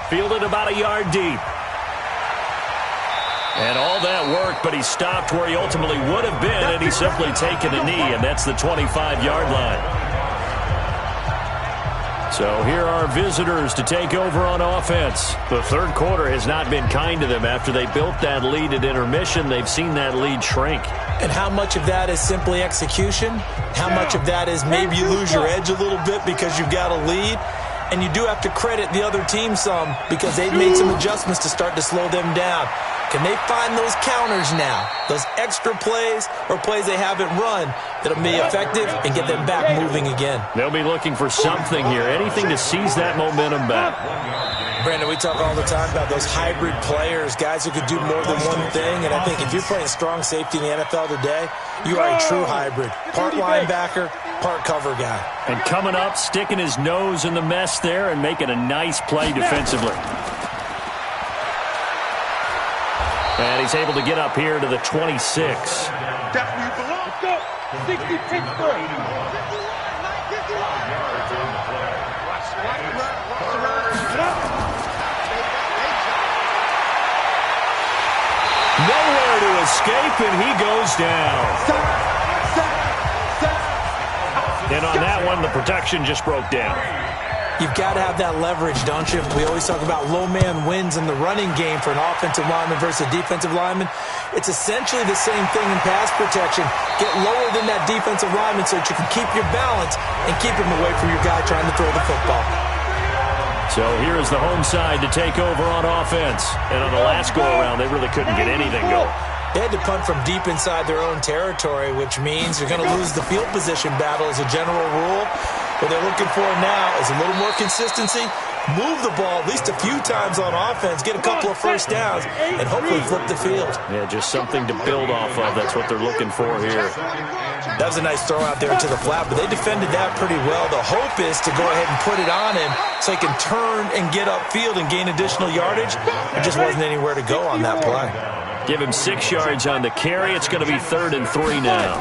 C: Fielded about a yard deep. And all that worked, but he stopped where he ultimately would have been, and he's simply taken a knee, and that's the 25-yard line. So here are visitors to take over on offense. The third quarter has not been kind to them. After they built that lead at intermission, they've seen that lead shrink.
D: And how much of that is simply execution? How much of that is maybe you lose your edge a little bit because you've got a lead? And you do have to credit the other team some because they've made some adjustments to start to slow them down. Can they find those counters now, those extra plays or plays they haven't run that'll be effective and get them back moving again?
C: They'll be looking for something here, anything to seize that momentum back.
D: Brandon, we talk all the time about those hybrid players, guys who could do more than one thing. And I think if you're playing strong safety in the NFL today, you are a true hybrid. Part linebacker, part cover guy.
C: And coming up, sticking his nose in the mess there and making a nice play defensively. And he's able to get up here to the 26.
E: That's where you belong. Let's go. 60 Pittsburgh.
C: Nowhere to escape, and he goes down. And on that one, the protection just broke down.
D: You've got to have that leverage, don't you? We always talk about low man wins in the running game for an offensive lineman versus a defensive lineman. It's essentially the same thing in pass protection. Get lower than that defensive lineman so that you can keep your balance and keep him away from your guy trying to throw the football.
C: So here is the home side to take over on offense. And on the last go-around, they really couldn't get anything going.
D: They had to punt from deep inside their own territory, which means you're going to lose the field position battle as a general rule. What they're looking for now is a little more consistency, move the ball at least a few times on offense, get a couple of first downs, and hopefully flip the field.
C: Yeah, just something to build off of. That's what they're looking for here.
D: That was a nice throw out there to the flat, but they defended that pretty well. The hope is to go ahead and put it on him so he can turn and get upfield and gain additional yardage. There just wasn't anywhere to go on that play.
C: Give him 6 yards on the carry. It's going to be 3rd and 3 now.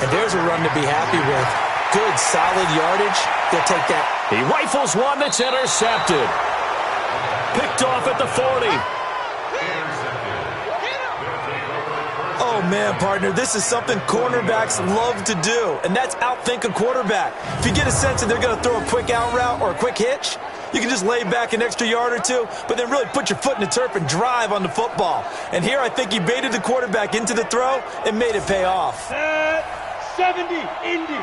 D: And there's a run to be happy with. Good, solid yardage. They'll take that.
C: He rifles one that's intercepted. Picked off at the 40.
D: Oh, man, partner, this is something cornerbacks love to do, and that's outthink a quarterback. If you get a sense that they're going to throw a quick out route or a quick hitch, you can just lay back an extra yard or two, but then really put your foot in the turf and drive on the football. And here I think he baited the quarterback into the throw and made it pay off.
E: 70, Indy.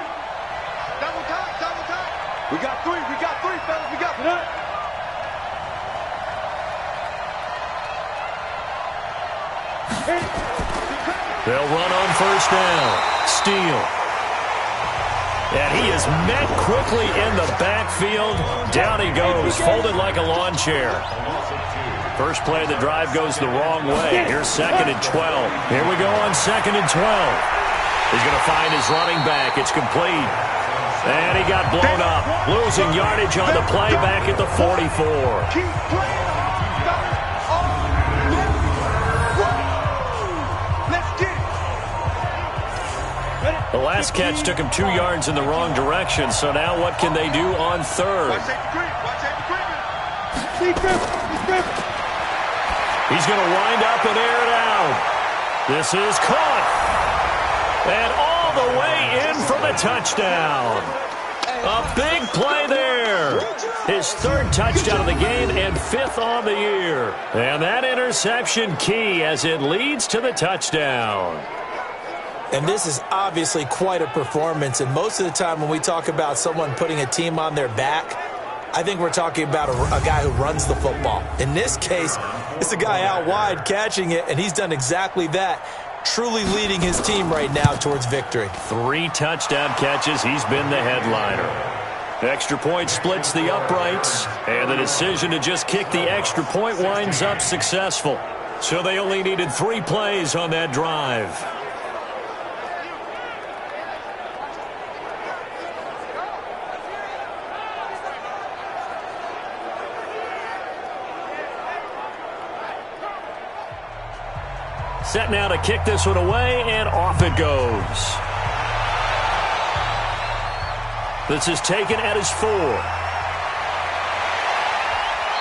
E: Double time, double time. We got three, fellas, we got three.
C: They'll run on first down. Steele. And he is met quickly in the backfield. Down he goes, folded like a lawn chair. First play of the drive goes the wrong way. Here's 2nd and 12. Here we go on 2nd and 12. He's going to find his running back. It's complete. And he got blown up. Losing yardage on the play back at the 44. The last catch took him 2 yards in the wrong direction. So now what can they do on 3rd? He's going to wind up and air it out. This is caught. And all the way in for the touchdown. A big play there. His 3rd touchdown of the game and 5th on the year. And that interception key as it leads to the touchdown.
D: And this is obviously quite a performance. And most of the time when we talk about someone putting a team on their back, I think we're talking about a guy who runs the football. In this case, it's a guy out wide catching it, and he's done exactly that, truly leading his team right now towards victory.
C: 3 touchdown catches. He's been the headliner. Extra point splits the uprights, and the decision to just kick the extra point winds up successful. So they only needed 3 plays on that drive. Set now to kick this one away, and off it goes. This is taken at his 4.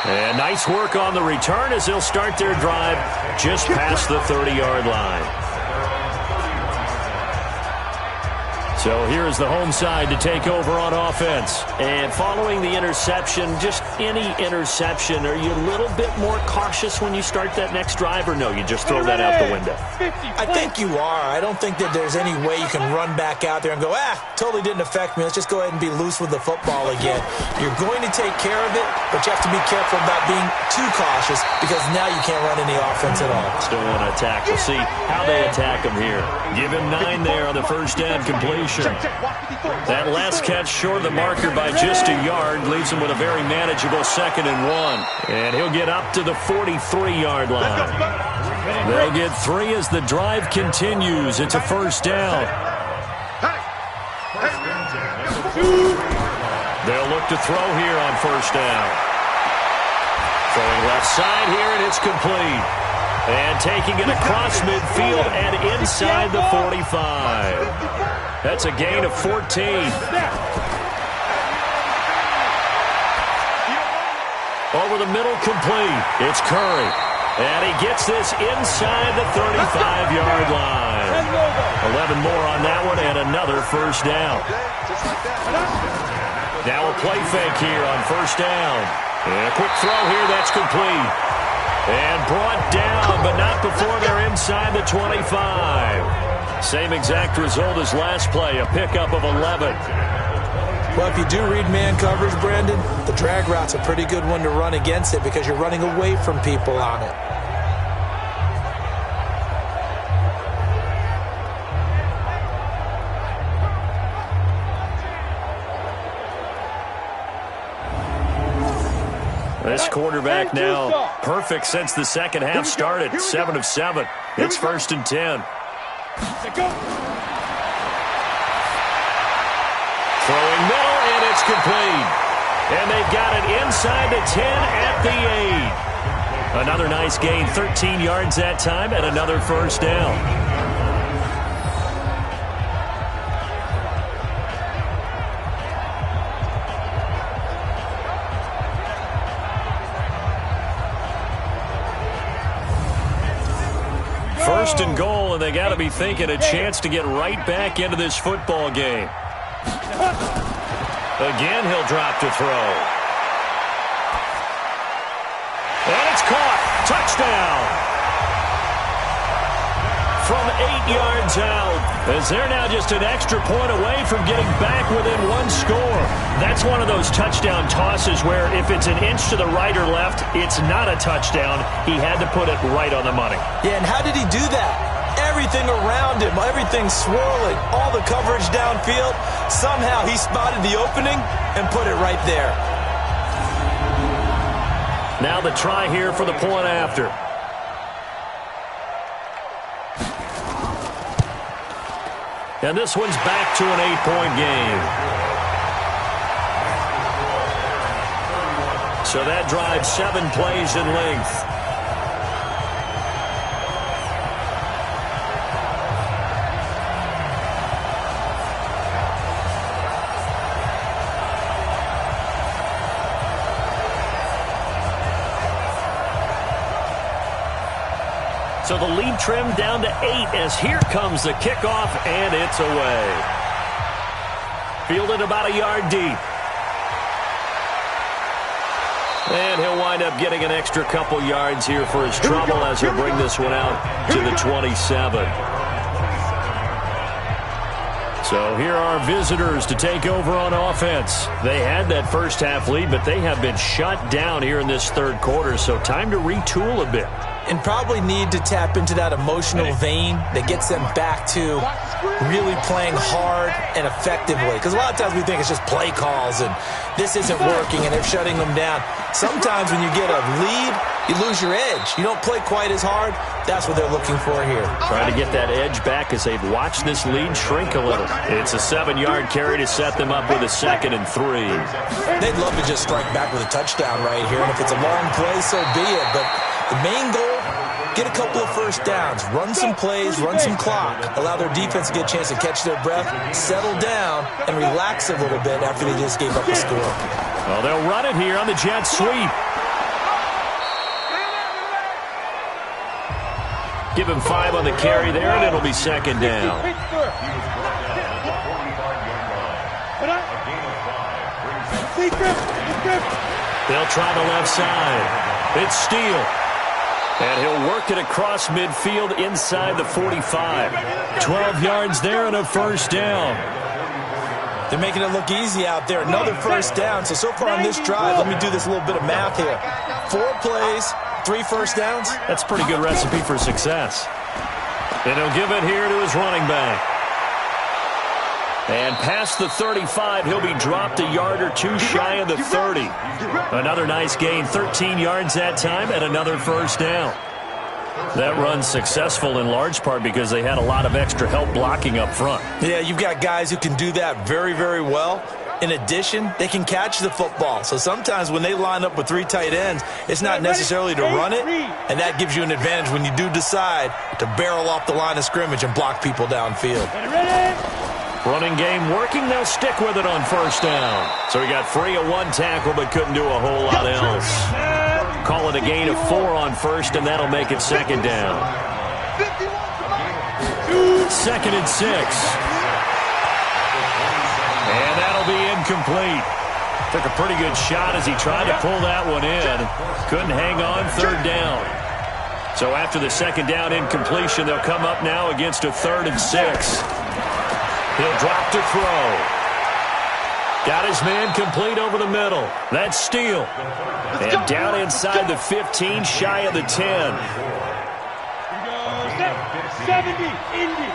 C: And nice work on the return as they'll start their drive just past the 30-yard line. So here's the home side to take over on offense. And following the interception, just any interception, are you a little bit more cautious when you start that next drive, or no, you just throw that out the window?
D: I think you are. I don't think that there's any way you can run back out there and go, totally didn't affect me. Let's just go ahead and be loose with the football again. You're going to take care of it, but you have to be careful about being too cautious because now you can't run any offense at all.
C: Still want to attack. We'll see how they attack him here. Give him 9 there on the first down completion. That last catch short of the marker by just a yard leaves him with a very manageable 2nd and 1. And he'll get up to the 43-yard line. They'll get 3 as the drive continues. It's a first down. They'll look to throw here on first down. Throwing left side here, and it's complete. And taking it across midfield and inside the 45. That's a gain of 14. Over the middle, complete. It's Curry. And he gets this inside the 35-yard line. 11 more on that one and another first down. Now a play fake here on first down. And a quick throw here, that's complete. And brought down, but not before they're inside the 25. Same exact result as last play, a pickup of 11.
D: Well, if you do read man coverage, Brandon, the drag route's a pretty good one to run against it because you're running away from people on it.
C: This quarterback now perfect since the second half started. 7 of 7. It's 1st and 10. Throwing middle, and it's complete. And they've got it inside the 10 at the 8. Another nice gain, 13 yards that time, and another first down. First and goal, and they got to be thinking a chance to get right back into this football game. Again, he'll drop to throw. And it's caught. Touchdown. From 8 yards out, as they're now just an extra point away from getting back within 1 score. That's one of those touchdown tosses where if it's an inch to the right or left, it's not a touchdown. He had to put it right on the money.
D: Yeah, and how did he do that? Everything around him, everything swirling, all the coverage downfield. Somehow he spotted the opening and put it right there.
C: Now the try here for the point after. And this one's back to an 8-point game. So that drives 7 plays in length. So the lead trimmed down to 8 as here comes the kickoff, and it's away. Fielded about a yard deep. And he'll wind up getting an extra couple yards here for his trouble as he'll bring this one out to the 27. So here are visitors to take over on offense. They had that first half lead, but they have been shut down here in this third quarter, so time to retool a bit.
D: And probably need to tap into that emotional vein that gets them back to really playing hard and effectively. Because a lot of times we think it's just play calls and this isn't working and they're shutting them down. Sometimes when you get a lead, you lose your edge. You don't play quite as hard. That's what they're looking for here.
C: Trying to get that edge back as they've watched this lead shrink a little. It's a 7-yard carry to set them up with a 2nd and 3.
D: They'd love to just strike back with a touchdown right here. And if it's a long play, so be it. But the main goal, get a couple of first downs, run some plays, run some clock, allow their defense to get a chance to catch their breath, settle down, and relax a little bit after they just gave up a score.
C: Well, they'll run it here on the jet sweep. Give him 5 on the carry there, and it'll be 2nd down.
F: Gain of 5 brings up
C: They'll try the left side. It's Steele. And he'll work it across midfield inside the 45. 12 yards there and a first down.
D: They're making it look easy out there. Another first down. So far on this drive, let me do this little bit of math here. 4 plays, 3 first downs.
C: That's a pretty good recipe for success. And he'll give it here to his running back. And past the 35, he'll be dropped a yard or 2 shy of the 30. Another nice gain, 13 yards that time, and another first down. That run's successful in large part because they had a lot of extra help blocking up front.
D: Yeah, you've got guys who can do that very, very well. In addition, they can catch the football. So sometimes when they line up with 3 tight ends, it's not necessarily to run it, and that gives you an advantage when you do decide to barrel off the line of scrimmage and block people downfield.
C: Running game working, they'll stick with it on first down. So he got free of 1 tackle but couldn't do a whole lot else. Call it a gain of 4 on first, and that'll make it second down. 2nd and 6. And that'll be incomplete. Took a pretty good shot as he tried to pull that one in. Couldn't hang on, 3rd down. So after the second down incompletion, they'll come up now against a 3rd and 6. He'll drop to throw. Got his man complete over the middle. That's Steele. And down inside the 15, shy of the 10.
E: 70, Indy.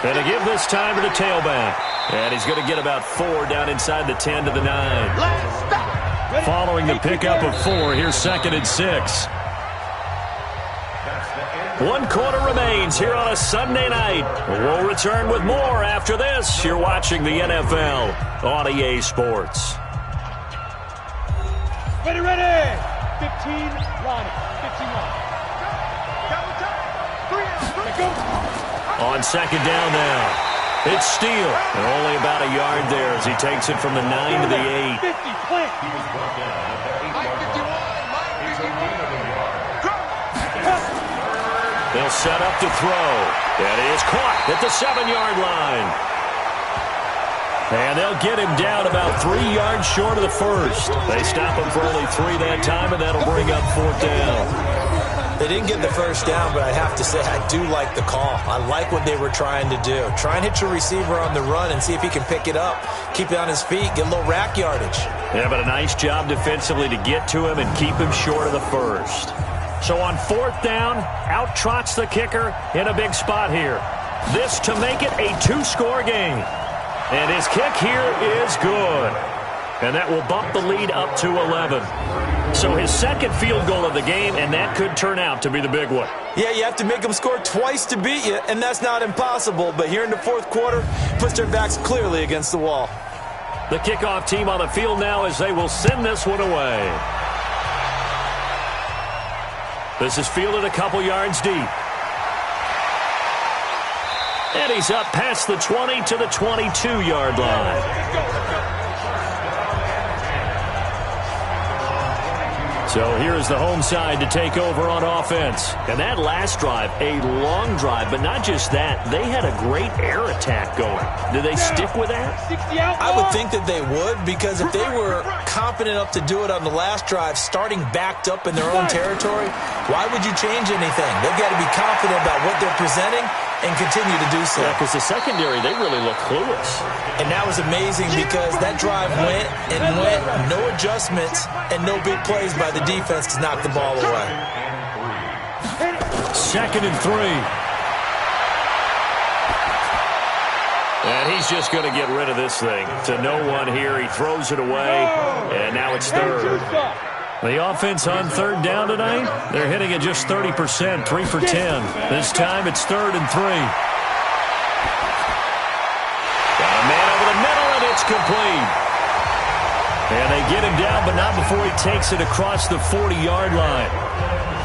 C: And to give this time to the tailback. And he's going to get about 4 down inside the 10 to the 9. Following the pickup of 4, here's 2nd and 6. 1 quarter remains here on a Sunday night. We'll return with more after this. You're watching the NFL on EA Sports.
E: Ready. 15, line. 15 line.
C: On second down now. It's Steele. And only about a yard there as he takes it from the 9 to the 8.
E: 50, plant.
F: He was brought down at the 8-yard line. It's a gain of a yard.
C: They'll set up to throw. And he is caught at the 7-yard line. And they'll get him down about 3 yards short of the first. They stop him for only 3 that time, and that'll bring up 4th down.
D: They didn't get the first down, but I have to say I do like the call. I like what they were trying to do. Try and hit your receiver on the run and see if he can pick it up. Keep it on his feet, get a little rack yardage.
C: Yeah, but a nice job defensively to get to him and keep him short of the first. So on 4th down, out trots the kicker in a big spot here. This to make it a 2-score game. And his kick here is good. And that will bump the lead up to 11. So his 2nd field goal of the game, and that could turn out to be the big one.
D: Yeah, you have to make them score twice to beat you, and that's not impossible. But here in the 4th quarter, puts their backs clearly against the wall.
C: The kickoff team on the field now as they will send this one away. This is fielded a couple yards deep. And he's up past the 20 to the 22-yard line. So here's the home side to take over on offense. And that last drive, a long drive, but not just that. They had a great air attack going. Did they stick with that?
D: I would think that they would, because if they were confident enough to do it on the last drive, starting backed up in their own territory, why would you change anything? They've got to be confident about what they're presenting and continue to do so.
C: Yeah, because the secondary, they really look clueless.
D: And that was amazing because that drive went and went, no adjustments and no big plays by the defense to knock the ball away.
C: 2nd and 3. And he's just going to get rid of this thing. To no one here. He throws it away, and now it's 3rd. The offense on 3rd down tonight, they're hitting at just 30%, 3 for 10. This time it's 3rd and 3. Got a man over the middle, and it's complete. And they get him down, but not before he takes it across the 40-yard line.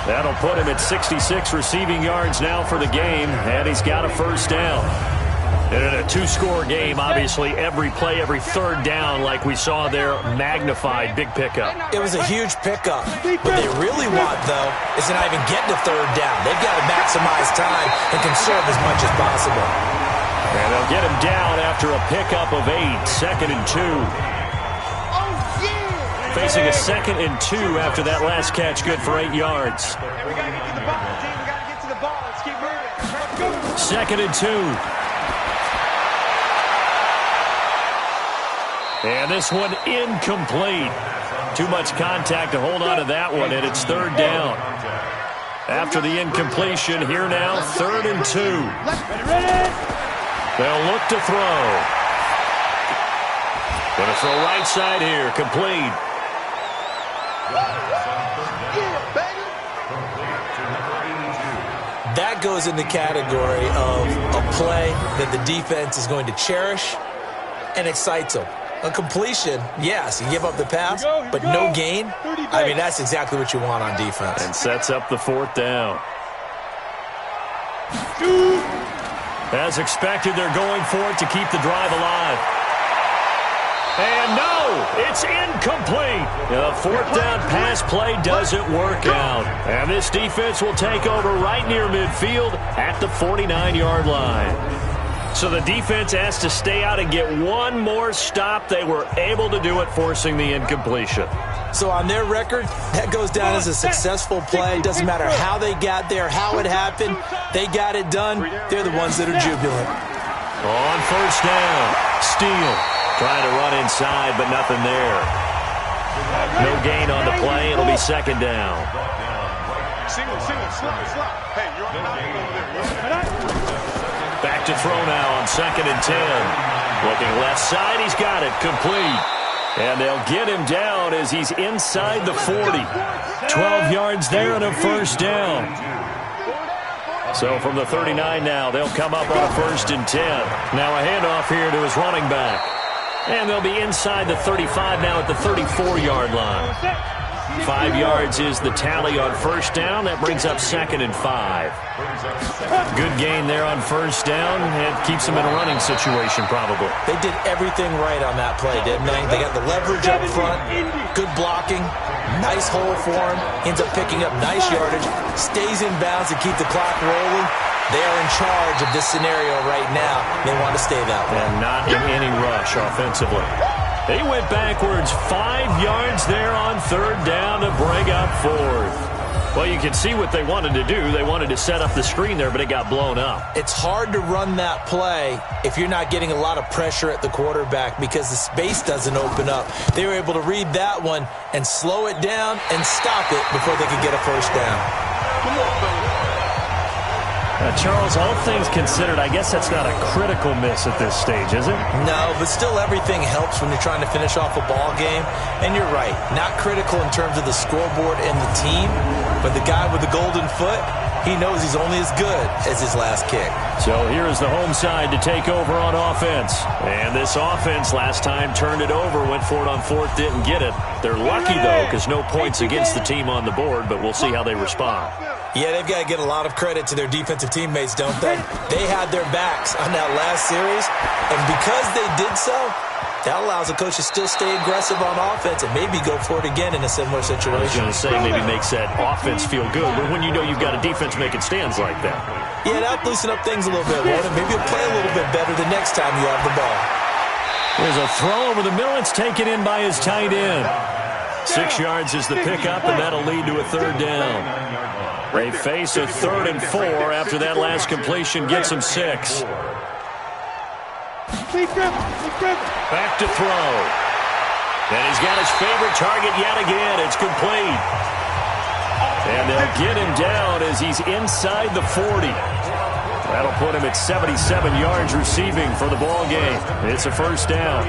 C: That'll put him at 66 receiving yards now for the game, and he's got a first down. And in a 2-score game, obviously, every play, every 3rd down, like we saw there, magnified, big pickup.
D: It was a huge pickup. What they really want, though, is to not even get to 3rd down. They've got to maximize time and conserve as much as possible.
C: And they'll They'll get him down after a pickup of 8. 2nd and 2. Facing a 2nd and 2 after that last catch, good for 8 yards.
E: We got to get to the ball, team. We got to get to the ball. Let's keep moving.
C: 2nd and 2. And this one incomplete. Too much contact to hold on to that one, and it's 3rd down. After the incompletion, here now, 3rd and 2. They'll look to throw. Going to throw right side here, complete.
D: That goes in the category of a play that the defense is going to cherish and excites them. A completion, yes, you give up the pass, but no gain. I mean, that's exactly what you want on defense.
C: And sets up the 4th down. As expected, they're going for it to keep the drive alive. And no, it's incomplete. The 4th down pass play doesn't work out. And this defense will take over right near midfield at the 49-yard line. So the defense has to stay out and get one more stop. They were able to do it, forcing the incompletion.
D: So on their record, that goes down as a successful play. Doesn't matter how they got there, how it happened. They got it done. They're the ones that are jubilant.
C: On 1st down, Steele trying to run inside, but nothing there. No gain on the play. It'll be 2nd down.
E: Single, slot. Hey, you're on the
C: Back to throw now on 2nd and 10. Looking left side, he's got it, complete. And they'll get him down as he's inside the 40. 12 yards there and a 1st down. So from the 39 now, they'll come up on a 1st and 10. Now a handoff here to his running back. And they'll be inside the 35 now at the 34-yard line. 5 yards is the tally on 1st down. That brings up 2nd and 5. Good gain there on 1st down. It keeps them in a running situation probably.
D: They did everything right on that play, didn't they? They got the leverage up front, good blocking, nice hole for him. Ends up picking up nice yardage, stays in bounds to keep the clock rolling. They are in charge of this scenario right now. They want to stay that way.
C: And not in any rush offensively. They went backwards 5 yards there on 3rd down to bring up 4th. Well, you can see what they wanted to do. They wanted to set up the screen there, but it got blown up.
D: It's hard to run that play if you're not getting a lot of pressure at the quarterback because the space doesn't open up. They were able to read that one and slow it down and stop it before they could get a 1st down.
E: Come on, fellas.
C: Charles, all things considered, I guess that's not a critical miss at this stage, is it?
D: No, but still everything helps when you're trying to finish off a ball game. And you're right, not critical in terms of the scoreboard and the team, but the guy with the golden foot, he knows he's only as good as his last kick.
C: So here is the home side to take over on offense. And this offense last time turned it over, went for it on 4th, didn't get it. They're lucky, though, because no points against the team on the board, but we'll see how they respond.
D: Yeah, they've got to get a lot of credit to their defensive teammates, don't they? They had their backs on that last series, and because they did so, that allows the coach to still stay aggressive on offense and maybe go for it again in a similar situation.
C: I was going to say maybe makes that offense feel good, but when you know you've got a defense making stands like that.
D: Yeah, that'll loosen up things a little bit, won't it? Maybe you'll play a little bit better the next time you have the ball.
C: There's a throw over the middle. It's taken in by his tight end. 6 yards is the pickup, and that'll lead to a 3rd down. They face a 3rd and 4 after that last completion gets them 6. Back to throw. And he's got his favorite target yet again. It's complete. And they'll get him down as he's inside the 40. That'll put him at 77 yards receiving for the ball game. It's a 1st down.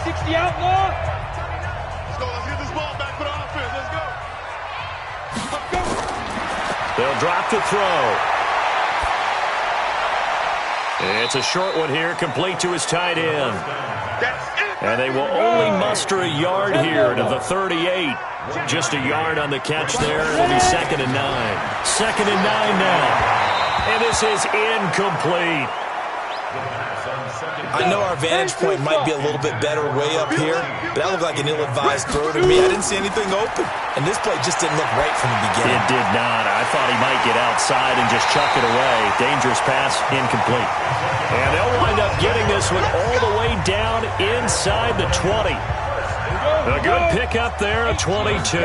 E: 60 outlaw. Let's get this ball back for the offense. Let's go.
C: They'll drop to throw. It's a short one here, complete to his tight end. And they will only muster a yard here to the 38. Just a yard on the catch there. It'll be 2nd and 9. 2nd and 9 now. And this is incomplete.
D: I know our vantage point might be a little bit better way up here, but that looked like an ill-advised throw to me. I didn't see anything open, and this play just didn't look right from the beginning.
C: It did not. I thought he might get outside and just chuck it away. Dangerous pass, incomplete. And they'll wind up getting this one all the way down inside the 20. A good pickup there, a 22.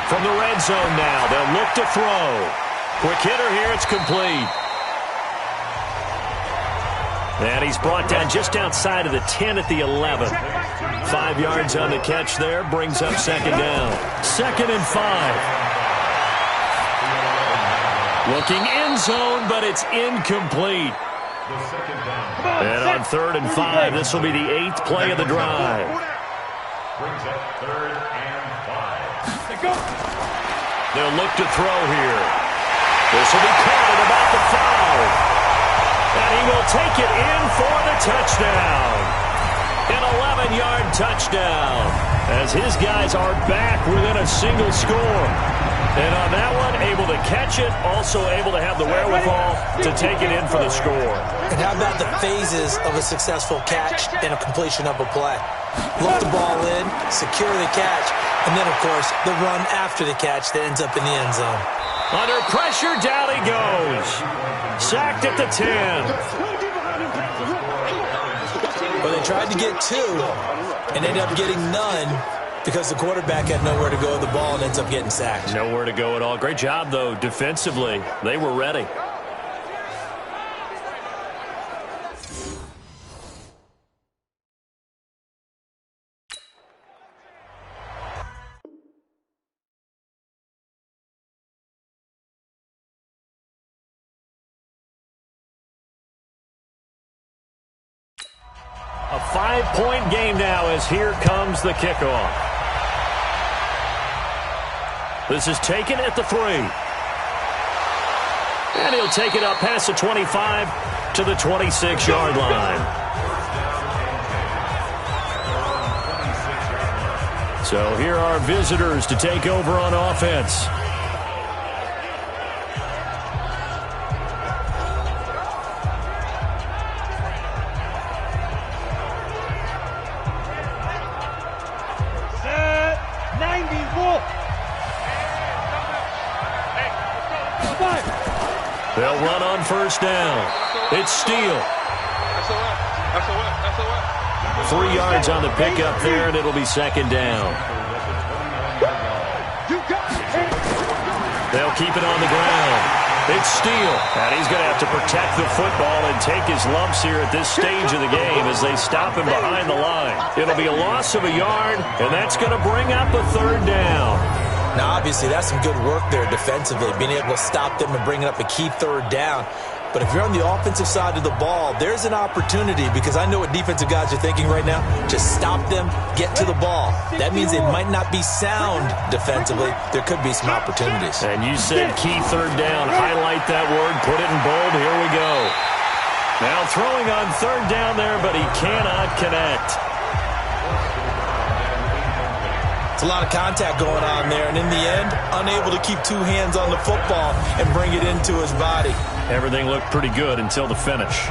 C: From the red zone now, they'll look to throw. Quick hitter here, it's complete. And he's brought down just outside of the 10 at the 11. 5 yards on the catch there, brings up second down. 2nd and 5. Looking end zone, but it's incomplete. And on 3rd and 5, this will be the 8th play of the drive.
F: Brings up 3rd and 5.
C: They'll look to throw here. This will be caught at about the 5. And he will take it in for the touchdown. An 11-yard touchdown as his guys are back within a single score. And on that one, able to catch it, also able to have the wherewithal to take it in for the score.
D: And how about the phases of a successful catch and a completion of a play? Look the ball in, secure the catch, and then, of course, the run after the catch that ends up in the end zone.
C: Under pressure, down he goes. Sacked at the 10.
D: Well, they tried to get 2 and ended up getting none because the quarterback had nowhere to go with the ball and ends up getting sacked.
C: Nowhere to go at all. Great job, though, defensively. They were ready. A 5-point game now as here comes the kickoff. This is taken at the 3. And he'll take it up past the 25 to the 26-yard line. So here are visitors to take over on offense. They'll run on 1st down. It's Steele. 3 yards on the pickup there, and it'll be 2nd down. They'll keep it on the ground. It's Steele. And he's going to have to protect the football and take his lumps here at this stage of the game as they stop him behind the line. It'll be a loss of a yard, and that's going to bring up a 3rd down.
D: Now, obviously, that's some good work there defensively, being able to stop them and bringing up a key 3rd down. But if you're on the offensive side of the ball, there's an opportunity because I know what defensive guys are thinking right now. Just stop them, get to the ball. That means they might not be sound defensively. There could be some opportunities.
C: And you said key 3rd down. Highlight that word. Put it in bold. Here we go. Now throwing on 3rd down there, but he cannot connect.
D: A lot of contact going on there, and in the end, unable to keep 2 hands on the football and bring it into his body.
C: Everything looked pretty good until the finish.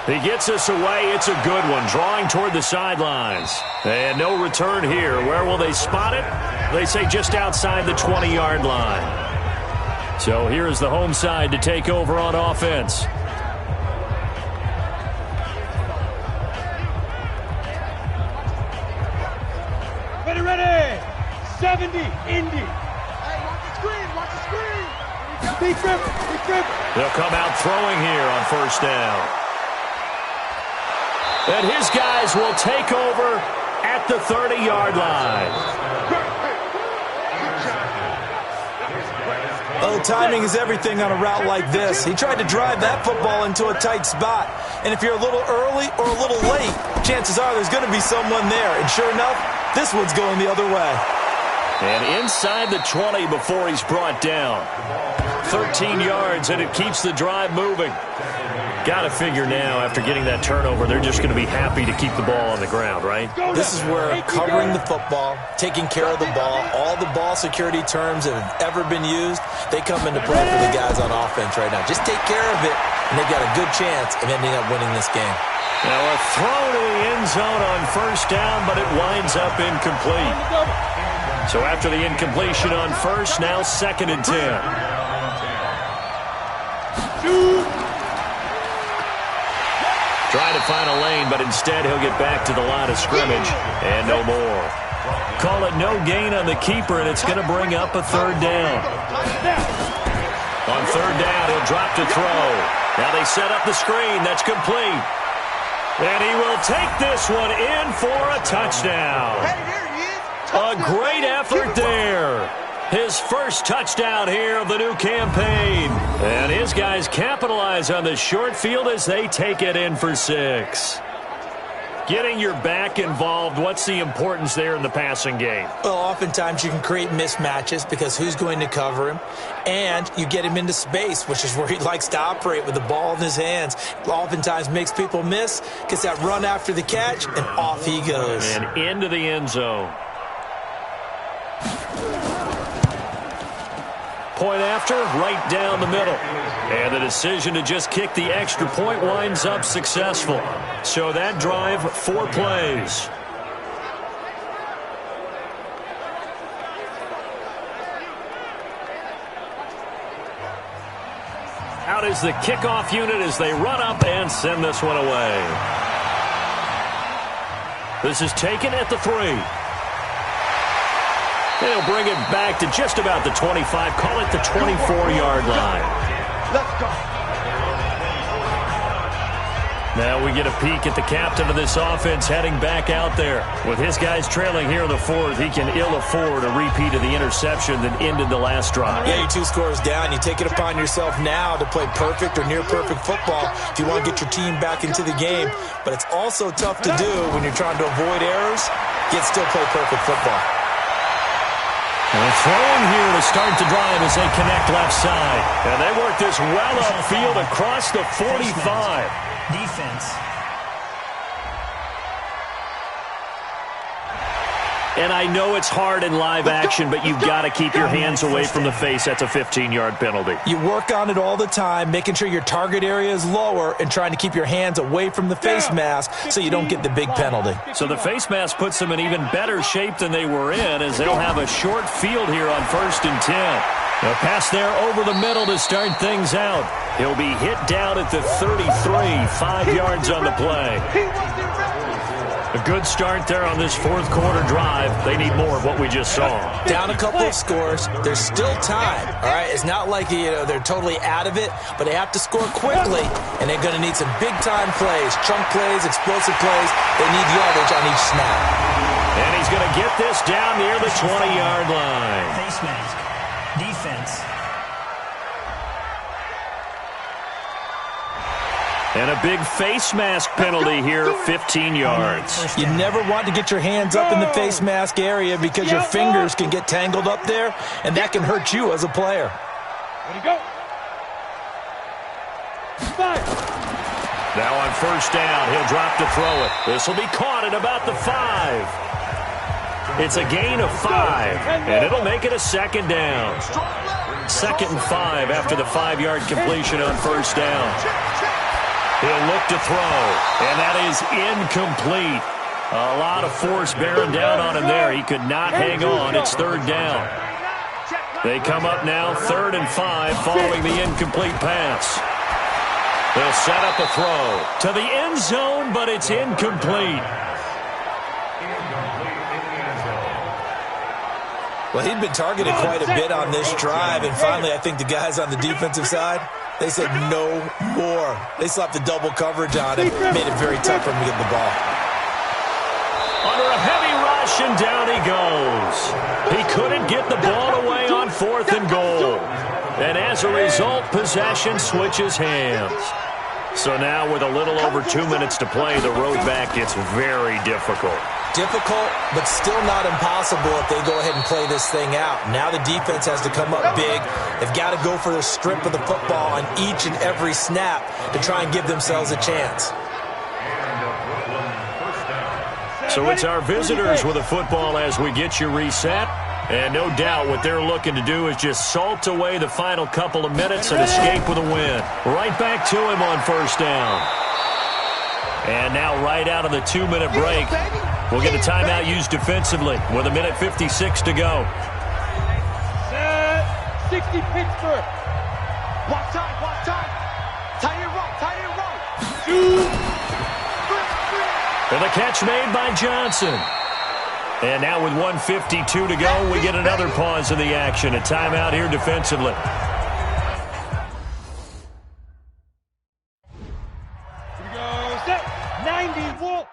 C: He gets us away. It's a good one. Drawing toward the sidelines. And no return here. Where will they spot it? They say just outside the 20-yard line. So here is the home side to take over on offense.
E: Ready. 70, Indy. Hey, watch the screen. Be careful.
C: They'll come out throwing here on 1st down. And his guys will take over at the 30-yard line.
D: Oh, timing is everything on a route like this. He tried to drive that football into a tight spot. And if you're a little early or a little late, chances are there's going to be someone there. And sure enough, this one's going the other way.
C: And inside the 20 before he's brought down. 13 yards, and it keeps the drive moving. Got to figure now, after getting that turnover, they're just going to be happy to keep the ball on the ground, right?
D: This is where covering the football, taking care of the ball, all the ball security terms that have ever been used, they come into play for the guys on offense right now. Just take care of it, and they've got a good chance of ending up winning this game.
C: Now a throw to the end zone on first down, but it winds up incomplete. So after the incompletion on first, now 2nd and 10. Trying to find a lane, but instead he'll get back to the line of scrimmage, and no more. Call it no gain on the keeper, and it's going to bring up a 3rd down. On 3rd down, he'll drop to throw. Now they set up the screen. That's complete. And he will take this one in for a touchdown. A great effort there. His first touchdown here of the new campaign. And his guys capitalize on the short field as they take it in for 6. Getting your back involved, what's the importance there in the passing game?
D: Well, oftentimes you can create mismatches because who's going to cover him? And you get him into space, which is where he likes to operate with the ball in his hands. Oftentimes makes people miss, gets that run after the catch, and off he goes.
C: And into the end zone. Point after, right down the middle. And the decision to just kick the extra point winds up successful. So that drive, 4 plays. Out is the kickoff unit as they run up and send this one away. This is taken at the 3. They'll bring it back to just about the 25. Call it the 24-yard line.
E: Let's go.
C: Now we get a peek at the captain of this offense heading back out there. With his guys trailing here in the 4th, he can ill afford a repeat of the interception that ended the last drive.
D: Yeah, you're 2 scores down. You take it upon yourself now to play perfect or near-perfect football if you want to get your team back into the game. But it's also tough to do when you're trying to avoid errors, yet still play perfect football.
C: And throwing here to start the drive as they connect left side. And they work this well upfield across the 45.
G: Defense.
C: And I know it's hard in live action, but you've got to keep your hands away from the face. That's a 15-yard penalty.
D: You work on it all the time, making sure your target area is lower and trying to keep your hands away from the face mask so you don't get the big penalty.
C: So the face mask puts them in even better shape than they were in as they'll have a short field here on 1st and 10. A pass there over the middle to start things out. He'll be hit down at the 33, 5 yards on the play. A good start there on this 4th quarter drive. They need more of what we just saw.
D: Down a couple of scores. There's still time, all right? It's not like, they're totally out of it, but they have to score quickly, and they're going to need some big-time plays, chunk plays, explosive plays. They need yardage on each snap.
C: And he's going to get this down near the 20-yard line.
G: Face mask. Defense.
C: And a big face mask penalty here, 15 yards.
D: You never want to get your hands up in the face mask area because your fingers can get tangled up there, and that can hurt you as a player.
E: Ready, go. Fire.
C: Now on 1st down, he'll drop to throw it. This will be caught at about the 5. It's a gain of 5, and it'll make it a 2nd down. 2nd and 5 after the 5-yard completion on 1st down. He'll look to throw, and that is incomplete. A lot of force bearing down on him there. He could not hang on. It's 3rd down. They come up now 3rd and 5 following the incomplete pass. They'll set up a throw to the end zone, but it's incomplete.
D: Well, he'd been targeted quite a bit on this drive, and finally I think the guys on the defensive side, they said no more. They slapped the double coverage on him, made it very tough for him to get the ball.
C: Under a heavy rush, and down he goes. He couldn't get the ball away on 4th and goal. And as a result, possession switches hands. So now with a little over 2 minutes to play, the road back gets very difficult.
D: Difficult, but still not impossible if they go ahead and play this thing out. Now the defense has to come up big. They've got to go for the strip of the football on each and every snap to try and give themselves a chance.
C: So it's our visitors with the football as we get you reset. And no doubt what they're looking to do is just salt away the final couple of minutes and escape with a win. Right back to him on first down. And now right out of the 2-minute break, we'll get a timeout used defensively with 1:56 to go.
E: 60 Pittsburgh. Watch time. Tight end right. 2, 3.
C: And the catch made by Johnson. And now with 1:52 to go, we get another pause in the action. A timeout here defensively.
E: Here we go. Set. 91.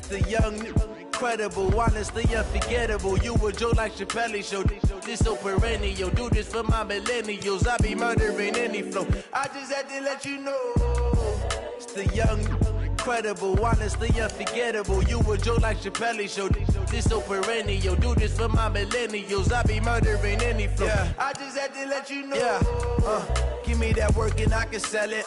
A: The young, incredible, honestly unforgettable. You a joke like Chappelle Show. This so perennial. Do this for my millennials. I be murdering any flow. I just had to let you know. It's the young, incredible, honestly unforgettable. You a joke like Chappelle Show. This so perennial. Do this for my millennials. I be murdering any flow. Yeah. I just had to let you know. Yeah. Give me that work and I can sell it.